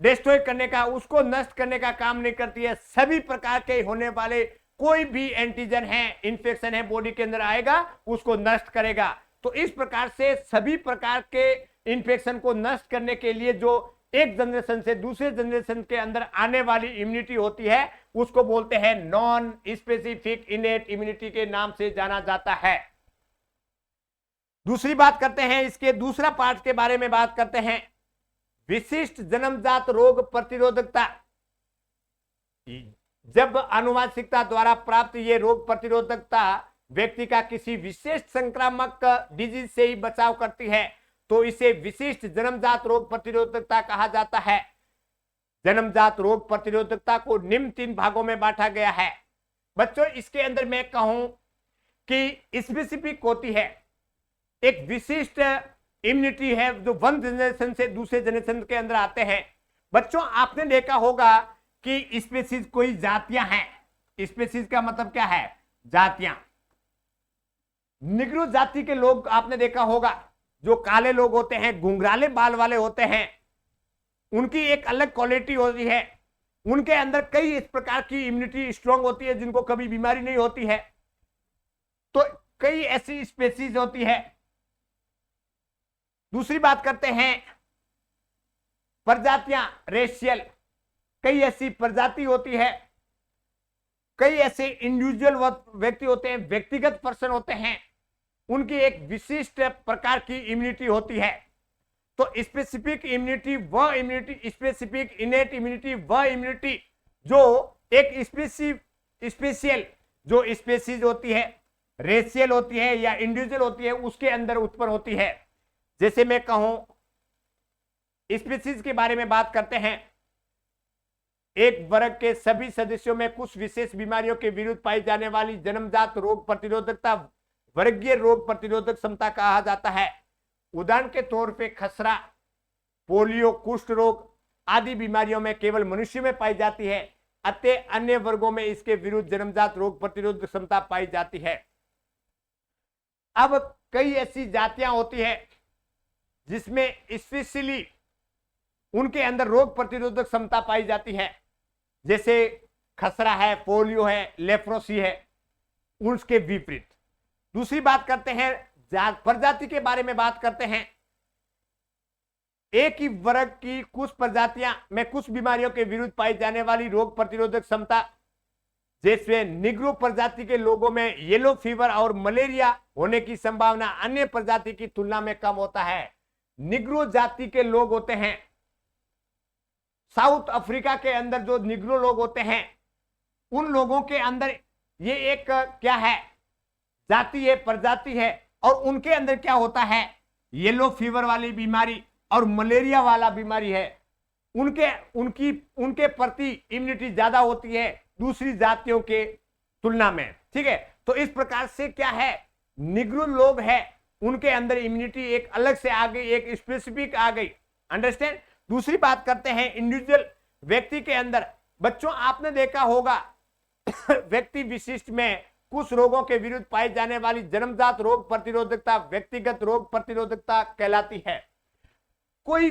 डिस्ट्रॉय करने का, उसको नष्ट करने का काम नहीं करती है। सभी प्रकार के होने वाले कोई भी एंटीजन है, इंफेक्शन है, बॉडी के अंदर आएगा उसको नष्ट करेगा। तो इस प्रकार से सभी प्रकार के इंफेक्शन को नष्ट करने के लिए जो एक जनरेशन से दूसरे जनरेशन के अंदर आने वाली इम्यूनिटी होती है उसको बोलते हैं नॉन स्पेसिफिक इनेट इम्यूनिटी के नाम से जाना जाता है। दूसरी बात करते हैं, इसके दूसरा पार्ट के बारे में बात करते हैं, विशिष्ट जन्मजात रोग प्रतिरोधकता। जब आनुवंशिकता द्वारा प्राप्त ये रोग प्रतिरोधकता व्यक्ति का किसी विशेष संक्रामक डिजीज से ही बचाव करती है, तो इसे विशिष्ट जन्मजात रोग प्रतिरोधकता कहा जाता है। जन्मजात रोग प्रतिरोधकता को निम्न 3 भागों में बांटा गया है। बच्चों इसके अंदर मैं कहूं कि स्पेसिफिक होती है, एक विशिष्ट इम्यूनिटी है जो वन जनरेशन से दूसरे जनरेशन के अंदर आते हैं। बच्चों आपने देखा होगा कि स्पेसीज कोई जातियां हैं। स्पेसीज का मतलब क्या है? जातियां। निग्रो जाति के लोग आपने देखा होगा, जो काले लोग होते हैं, घुंघराले बाल वाले होते हैं, उनकी एक अलग क्वालिटी होती है। उनके अंदर कई इस प्रकार की इम्यूनिटी स्ट्रांग होती है जिनको कभी बीमारी नहीं होती है। तो कई ऐसी स्पेसीज होती है। दूसरी बात करते हैं प्रजातियां, रेशियल। कई ऐसी प्रजाति होती है, कई ऐसे इंडिविजुअल व्यक्ति होते हैं, व्यक्तिगत पर्सन होते हैं, उनकी एक विशिष्ट प्रकार की इम्यूनिटी होती है। तो स्पेसिफिक इम्यूनिटी वह इम्यूनिटी, स्पेसिफिक इनेट इम्यूनिटी वह इम्यूनिटी जो एक स्पेशियल जो स्पेसीज होती है, रेशियल होती है या इंडिविजुअल होती है, उसके अंदर उत्पन्न होती है। जैसे मैं कहूं स्पीसीज के बारे में बात करते हैं, एक वर्ग के सभी सदस्यों में कुछ विशेष बीमारियों के विरुद्ध पाई जाने वाली जन्मजात रोग प्रतिरोधकता वर्गीय रोग प्रतिरोधक क्षमता कहा जाता है। उदाहरण के तौर पे खसरा, पोलियो, कुष्ठ रोग आदि बीमारियों में केवल मनुष्य में पाई जाती है, अतः अन्य वर्गों में इसके विरुद्ध जन्मजात रोग प्रतिरोधक क्षमता पाई जाती है। अब कई ऐसी जातियां होती है जिसमें स्पेशली उनके अंदर रोग प्रतिरोधक क्षमता पाई जाती है, जैसे खसरा है, पोलियो है, लेप्रोसी है, उसके विपरीत। दूसरी बात करते हैं प्रजाति के बारे में बात करते हैं। एक ही वर्ग की कुछ प्रजातियां में कुछ बीमारियों के विरुद्ध पाई जाने वाली रोग प्रतिरोधक क्षमता, जैसे निग्रो प्रजाति के लोगों में येलो फीवर और मलेरिया होने की संभावना अन्य प्रजाति की तुलना में कम होता है। निग्रो जाति के लोग होते हैं, साउथ अफ्रीका के अंदर जो निग्रो लोग होते हैं, उन लोगों के अंदर ये एक क्या है, जाति है, प्रजाति है, और उनके अंदर क्या होता है, येलो फीवर वाली बीमारी और मलेरिया वाला बीमारी है। उनके प्रति इम्यूनिटी ज्यादा होती है दूसरी जातियों के तुलना में। ठीक है, तो इस प्रकार से क्या है, निग्रो लोग है उनके अंदर इम्यूनिटी एक अलग से आ गई, एक स्पेसिफिक आ गई। अंडरस्टैंड। दूसरी बात करते हैं इंडिविजुअल व्यक्ति के अंदर। बच्चों आपने देखा होगा व्यक्ति विशिष्ट में कुछ रोगों के विरुद्ध पाई जाने वाली जन्मजात रोग प्रतिरोधकता व्यक्तिगत रोग प्रतिरोधकता कहलाती है। कोई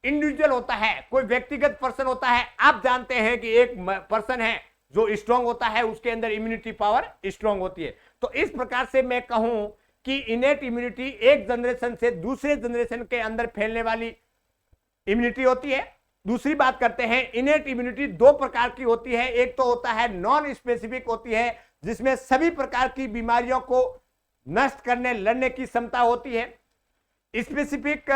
इंडिविजुअल होता है, कोई व्यक्तिगत पर्सन होता है, आप जानते हैं कि एक पर्सन है जो स्ट्रांग होता है, उसके अंदर इम्यूनिटी पावर स्ट्रांग होती है। तो इस प्रकार से मैं कहूं कि इनेट इम्यूनिटी एक जनरेशन से दूसरे जनरेशन के अंदर फैलने वाली इम्यूनिटी होती है। दूसरी बात करते हैं, इनेट इम्यूनिटी दो प्रकार की होती है। एक तो होता है नॉन स्पेसिफिक होती है, जिसमें सभी प्रकार की बीमारियों को नष्ट करने लड़ने की क्षमता होती है। स्पेसिफिक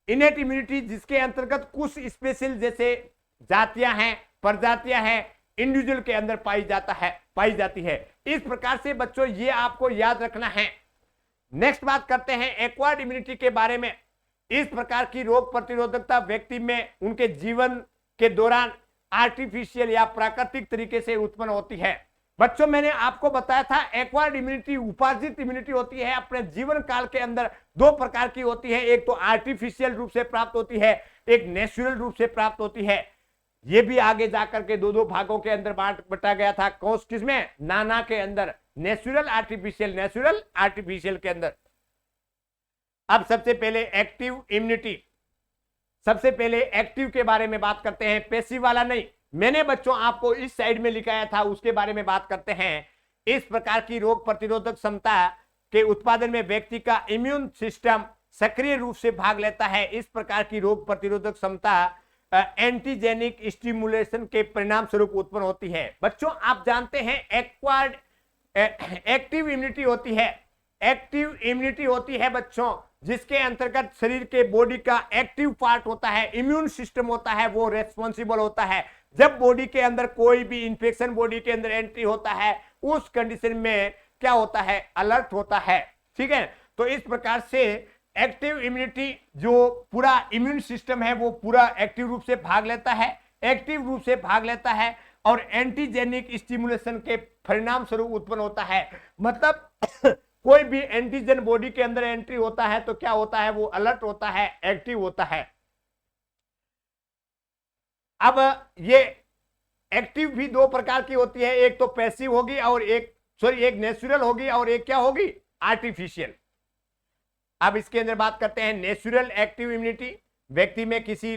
इनेट इम्यूनिटी जिसके अंतर्गत कुछ स्पेशल जैसे जातियां हैं, प्रजातियां हैं, इंडिविजुअल के अंदर पाई जाती है। इस प्रकार से बच्चों ये आपको याद रखना है। नेक्स्ट बात करते हैं एक्वायर्ड इम्यूनिटी के बारे में। इस प्रकार की रोग प्रतिरोधकता व्यक्ति में उनके जीवन के दौरान आर्टिफिशियल या प्राकृतिक तरीके से उत्पन्न होती है। बच्चों मैंने आपको बताया था एक्वायर्ड इम्यूनिटी उपार्जित इम्यूनिटी होती है। अपने जीवन काल के अंदर दो प्रकार की होती है, एक तो आर्टिफिशियल रूप से प्राप्त होती है, एक नेचुरल रूप से प्राप्त होती है। ये भी आगे जाकर के दो भागों के अंदर बटा गया था। कौन किसमें? नाना के अंदर, नेचुरल आर्टिफिशियल के अंदर। अब सबसे पहले एक्टिव इम्यूनिटी, सबसे पहले एक्टिव के बारे में बात करते हैं, पैसिव वाला नहीं। मैंने बच्चों आपको इस साइड में लिखाया था, उसके बारे में बात करते हैं। इस प्रकार की रोग प्रतिरोधक क्षमता के उत्पादन में व्यक्ति का इम्यून सिस्टम सक्रिय रूप से भाग लेता है। इस प्रकार की रोग प्रतिरोधक क्षमता एंटीजेनिक स्टिमुलेशन के परिणाम स्वरूप उत्पन्न होती है। बच्चों आप जानते हैं एक्वायर्ड एक्टिव इम्यूनिटी होती है। एक्टिव इम्यूनिटी होती है बच्चों जिसके अंतर्गत शरीर के बॉडी का एक्टिव पार्ट होता है, इम्यून सिस्टम होता है, वो रेस्पॉन्सिबल होता है। जब बॉडी के अंदर कोई भी इंफेक्शन बॉडी के अंदर एंट्री होता है, उस कंडीशन में क्या होता है, अलर्ट होता है। ठीक है, तो इस प्रकार से एक्टिव इम्यूनिटी जो पूरा इम्यून सिस्टम है वो पूरा एक्टिव रूप से भाग लेता है। एक्टिव रूप से भाग लेता है और एंटीजेनिक स्टिमुलेशन के परिणाम स्वरूप उत्पन्न होता है। मतलब कोई भी एंटीजन बॉडी के अंदर एंट्री होता है तो क्या होता है, वो अलर्ट होता है, एक्टिव होता है। अब ये एक्टिव भी दो प्रकार की होती है, एक तो पैसिव होगी और एक नेचुरल होगी और एक क्या होगी, आर्टिफिशियल। अब इसके अंदर बात करते हैं नेचुरल एक्टिव इम्यूनिटी। व्यक्ति में किसी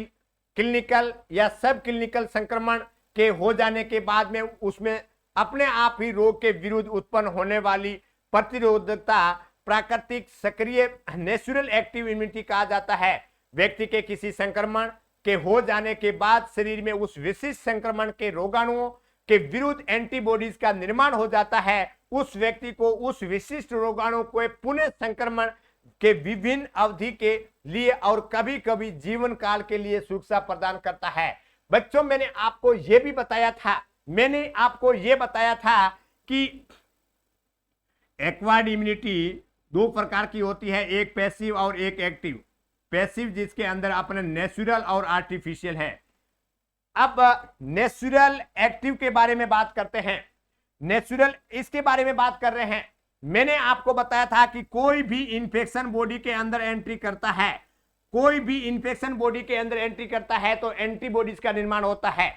क्लिनिकल या सब क्लिनिकल संक्रमण के हो जाने के बाद में उसमें अपने आप ही रोग के विरुद्ध उत्पन्न होने वाली प्रतिरोधकता प्राकृतिक सक्रिय नेचुरल एक्टिव इम्यूनिटी कहा जाता है। व्यक्ति के किसी संक्रमण के हो जाने के बाद शरीर में उस विशिष्ट संक्रमण के रोगाणुओं के विरुद्ध एंटीबॉडीज का निर्माण हो जाता है। उस व्यक्ति को उस विशिष्ट रोगाणु को पुनः संक्रमण के विभिन्न अवधि के लिए और कभी कभी जीवन काल के लिए सुरक्षा प्रदान करता है। बच्चों, मैंने आपको यह भी बताया था कि एक्वायर्ड इम्यूनिटी दो प्रकार की होती है, एक पैसिव और एक एक्टिव। पैसिव जिसके अंदर अपने नेचुरल और आर्टिफिशियल है। अब नेचुरल एक्टिव के बारे में बात करते हैं। नेचुरल इसके बारे में बात कर रहे हैं। मैंने आपको बताया था कि कोई भी इंफेक्शन बॉडी के अंदर एंट्री करता है, तो एंटीबॉडीज का निर्माण होता है।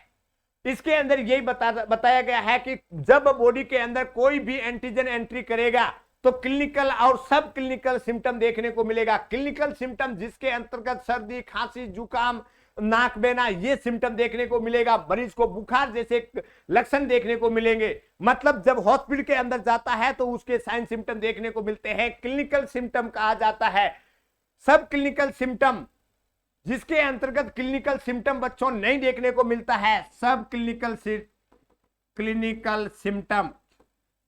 इसके अंदर यही बताया गया है कि जब बॉडी के अंदर कोई भी एंटीजन एंट्री करेगा तो क्लिनिकल और सब क्लिनिकल सिम्टम देखने को मिलेगा। क्लिनिकल सिम्टम जिसके अंतर्गत सर्दी, खांसी, जुकाम, नाक बहना ये सिम्टम देखने को मिलेगा। मरीज को बुखार जैसे लक्षण देखने को मिलेंगे। मतलब जब हॉस्पिटल के अंदर जाता है तो उसके साइन सिम्टम देखने को मिलते हैं, क्लिनिकल सिम्टम कहा जाता है। सब क्लिनिकल सिम्टम जिसके अंतर्गत क्लिनिकल सिम्टम बच्चों नहीं देखने को मिलता है, सब क्लिनिकल सिम्टम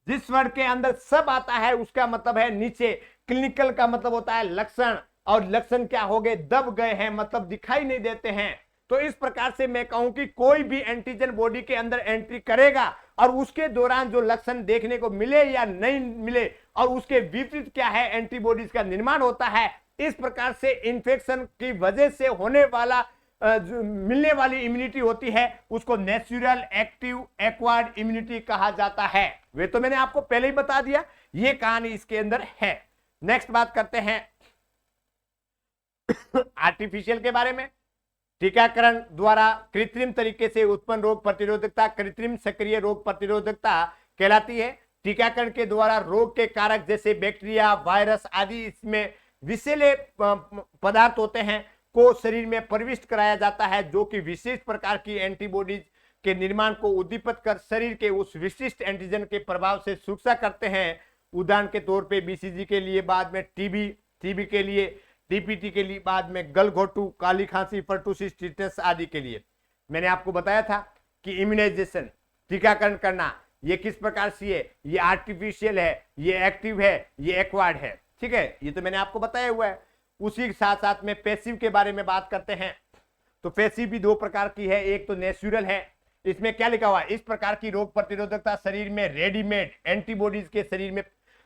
जिस वर्ड के अंदर सब आता है उसका मतलब है नीचे। क्लिनिकल का मतलब होता है लक्षण, और लक्षण क्या हो गए, दब गए हैं, मतलब दिखाई नहीं देते हैं। तो इस प्रकार से मैं कहूं कि कोई भी एंटीजन बॉडी के अंदर एंट्री करेगा और उसके दौरान जो लक्षण देखने को मिले या नहीं मिले और उसके विपरीत क्या है, एंटीबॉडीज का निर्माण होता है। इस प्रकार से इंफेक्शन की वजह से होने वाला जो मिलने वाली इम्यूनिटी होती है उसको नेचुरल एक्टिव एक्वायर्ड इम्यूनिटी कहा जाता है। वे तो मैंने आपको पहले ही बता दिया, ये कहानी इसके अंदर है। नेक्स्ट बात करते हैं आर्टिफिशियल के बारे में। टीकाकरण द्वारा कृत्रिम तरीके से उत्पन्न रोग प्रतिरोधकता कृत्रिम सक्रिय रोग प्रतिरोधकता कहलाती है। टीकाकरण के द्वारा रोग के कारक जैसे बैक्टीरिया, वायरस आदि इसमें विषैले पदार्थ होते हैं को शरीर में प्रविष्ट कराया जाता है, जो कि विशिष्ट प्रकार की एंटीबॉडीज के निर्माण को उद्दीपित कर शरीर के उस विशिष्ट एंटीजन के प्रभाव से सुरक्षा करते हैं। उदाहरण के तौर पे बीसीजी के लिए, बाद में टीबी के लिए, डीपीटी के लिए, बाद में गलघोटू, काली खांसी, परटूसिस, टिटस आदि के लिए। मैंने आपको बताया था कि इम्यूनाइजेशन टीकाकरण करना ये किस प्रकार से है, ये आर्टिफिशियल है, ये एक्टिव है, ये एक्वायर्ड है। ठीक है, ये तो मैंने आपको बताया हुआ है। उसी के साथ साथ में पैसिव के बारे में बात करते हैं। तो पैसिव भी दो प्रकार की है, एक तो नेचुरल है। इसमें क्या लिखा हुआ है, इस प्रकार की रोग प्रतिरोधकता शरीर में रेडीमेड एंटीबॉडीज के शरीर में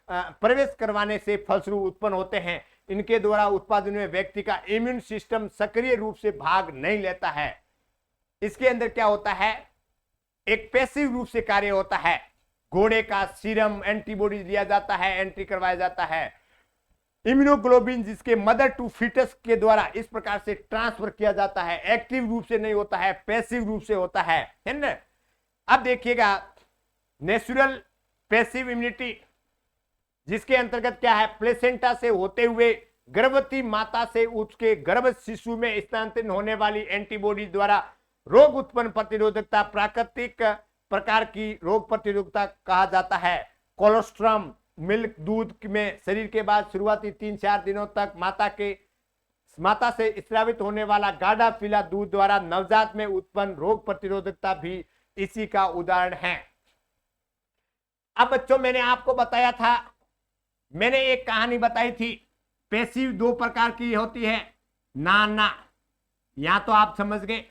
प्रवेश करवाने से फलस्वरूप उत्पन्न होते हैं। इनके द्वारा उत्पादन में व्यक्ति का इम्यून सिस्टम सक्रिय रूप से भाग नहीं लेता है। इसके अंदर क्या होता है, एक पैसिव रूप से कार्य होता है। घोड़े का सीरम एंटीबॉडीज लिया जाता है, एंट्री करवाया जाता है। इम्यूनोग्लोबिन जिसके मदर टू फीटस के द्वारा इस प्रकार से ट्रांसफर किया जाता है। एक्टिव रूप से नहीं होता है, पैसिव रूप से होता है ना। अब देखिएगा नेचुरल पैसिव इम्यूनिटी जिसके अंतर्गत क्या है, प्लेसेंटा से होते हुए गर्भवती माता से उसके गर्भ शिशु में स्थानांतरित होने वाली एंटीबॉडी द्वारा रोग उत्पन्न प्रतिरोधकता प्राकृतिक प्रकार की रोग प्रतिरोधकता कहा जाता है। कोलोस्ट्रम मिल्क दूध में शरीर के बाद शुरुआती 3-4 दिनों तक माता से स्रावित होने वाला गाढ़ा पीला दूध द्वारा नवजात में उत्पन्न रोग प्रतिरोधकता भी इसी का उदाहरण है। अब बच्चों, मैंने आपको बताया था, मैंने एक कहानी बताई थी। पैसिव दो प्रकार की होती है, ना यहां तो आप समझ गए।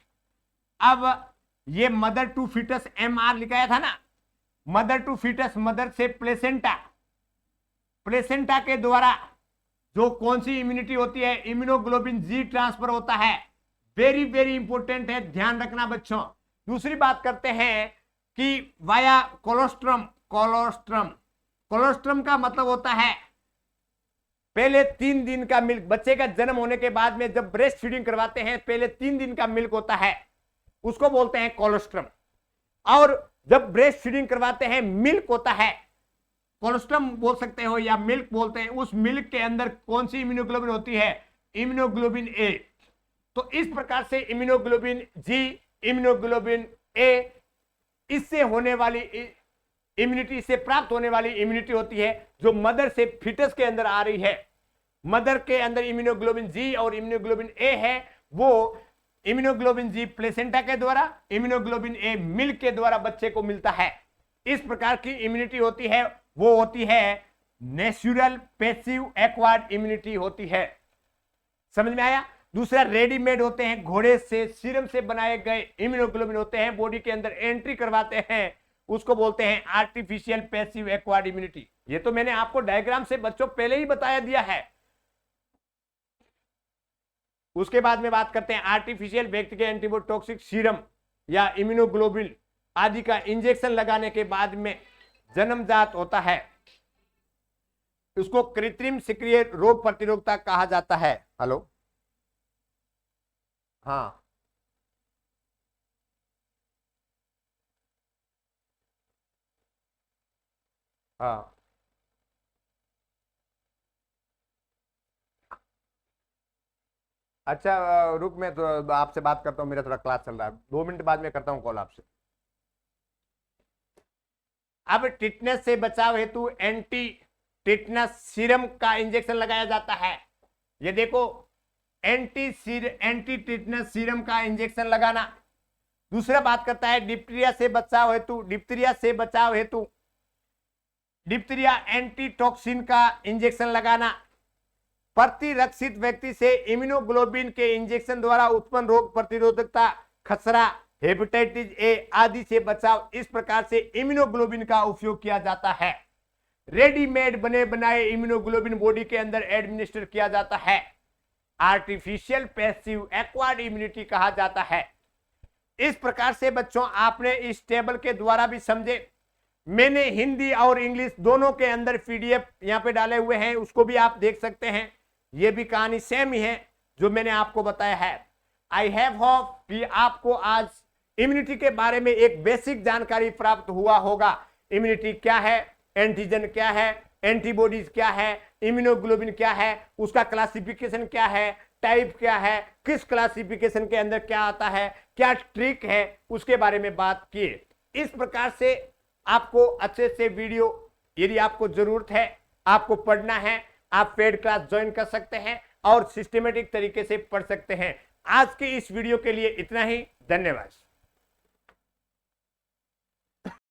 अब ये मदर टू फीटस MR लिखाया था ना, मदर टू फीटस, मदर से प्लेसेंटा के द्वारा जो कौन सी इम्यूनिटी होती है, इम्यूनोग्लोबिन जी ट्रांसफर होता है। वेरी वेरी इंपॉर्टेंट है, ध्यान रखना बच्चों। दूसरी बात करते हैं कि वाया कोलोस्ट्रम। कोलोस्ट्रम, कोलोस्ट्रम का मतलब होता है पहले 3 दिन का मिल्क। बच्चे का जन्म होने के बाद में जब ब्रेस्ट फीडिंग करवाते हैं, पहले 3 दिन का मिल्क होता है, उसको बोलते हैं कोलोस्ट्रम। और जब ब्रेस्ट फीडिंग करवाते हैं, मिल्क होता है, कोलोस्ट्रम बोल सकते हो या मिल्क बोलते हैं। उस मिल्क के अंदर कौन सी इम्यूनोग्लोबिन होती है? इम्यूनोग्लोबिन ए। तो इस प्रकार से इम्यूनोग्लोबिन जी, इम्यूनोग्लोबिन ए, इससे होने वाली इम्यूनिटी, से प्राप्त होने वाली इम्यूनिटी होती है जो मदर से फीटस के अंदर आ रही है। मदर के अंदर इम्यूनोग्लोबिन जी और इम्यूनोग्लोबिन ए है, वो इम्यूनोग्लोबिन जी प्लेसेंटा के द्वारा, इम्यूनोग्लोबिन ए मिल्क के द्वारा बच्चे को मिलता है। इस प्रकार की इम्यूनिटी होती है, वो होती है नेचुरल पैसिव एक्वायर्ड इम्यूनिटी होती है। समझ में आया? दूसरा, रेडीमेड होते हैं, घोड़े से सीरम से बनाए गए इम्यूनोग्लोबिन होते हैं, बॉडी के अंदर एंट्री करवाते हैं, उसको बोलते हैं आर्टिफिशियल पैसिव एक्वायर्ड इम्यूनिटी। ये तो मैंने आपको डायग्राम से बच्चों पहले ही बताया दिया है। उसके बाद में बात करते हैं आर्टिफिशियल, व्यक्ति के एंटीबॉडी टॉक्सिक सीरम या इम्यूनोग्लोबिन आदि का इंजेक्शन लगाने के बाद में जन्मजात होता है, उसको कृत्रिम सक्रिय रोग प्रतिरोधकता कहा जाता है। हेलो, हाँ, हाँ, अच्छा, रुक, मैं तो आपसे बात करता हूँ, मेरा थोड़ा क्लास चल रहा है, 2 मिनट बाद में करता हूँ कॉल आपसे। अब टिटनेस से बचाव हेतु एंटी टिटनेस सीरम का इंजेक्शन लगाया जाता है। ये देखो, एंटी टिटनेस सीरम का इंजेक्शन लगाना। दूसरा बात करता है डिप्थीरिया से बचाव हेतु, डिप्थीरिया से बचाव हेतु डिप्थीरिया एंटीटॉक्सिन का इंजेक्शन लगाना। प्रतिरक्षित व्यक्ति से इम्यूनोग्लोबिन के इंजेक्शन द्वारा उत्पन्न रोग प्रतिरोधकता, खसरा, हेपेटाइटिस ए आदि से बचाव। इस प्रकार से इम्यूनोग्लोबिन का उपयोग किया जाता है। रेडीमेड बने बनाए इम्यूनोग्लोबिन बॉडी के अंदर एडमिनिस्टर किया जाता है, आर्टिफिशियल पैसिव एक्वायर्ड इम्यूनिटी कहा जाता है। इस प्रकार से बच्चों आपने इस टेबल के द्वारा भी समझे। मैंने हिंदी और इंग्लिश दोनों के अंदर पीडीएफ यहाँ पे डाले हुए हैं, उसको भी आप देख सकते हैं। ये भी कहानी सेम ही है जो मैंने आपको बताया है। आई हैव होप कि आपको आज इम्यूनिटी के बारे में एक बेसिक जानकारी प्राप्त हुआ होगा। इम्यूनिटी क्या है, एंटीजन क्या है, एंटीबॉडीज क्या है, इम्यूनोग्लोबिन क्या है, उसका क्लासिफिकेशन क्या है, टाइप क्या है, किस क्लासिफिकेशन के अंदर क्या आता है, क्या ट्रिक है, उसके बारे में बात किए। इस प्रकार से आपको अच्छे से वीडियो, यदि आपको जरूरत है, आपको पढ़ना है, आप पेड क्लास ज्वाइन कर सकते हैं और सिस्टमेटिक तरीके से पढ़ सकते हैं। आज के इस वीडियो के लिए इतना ही, धन्यवाद।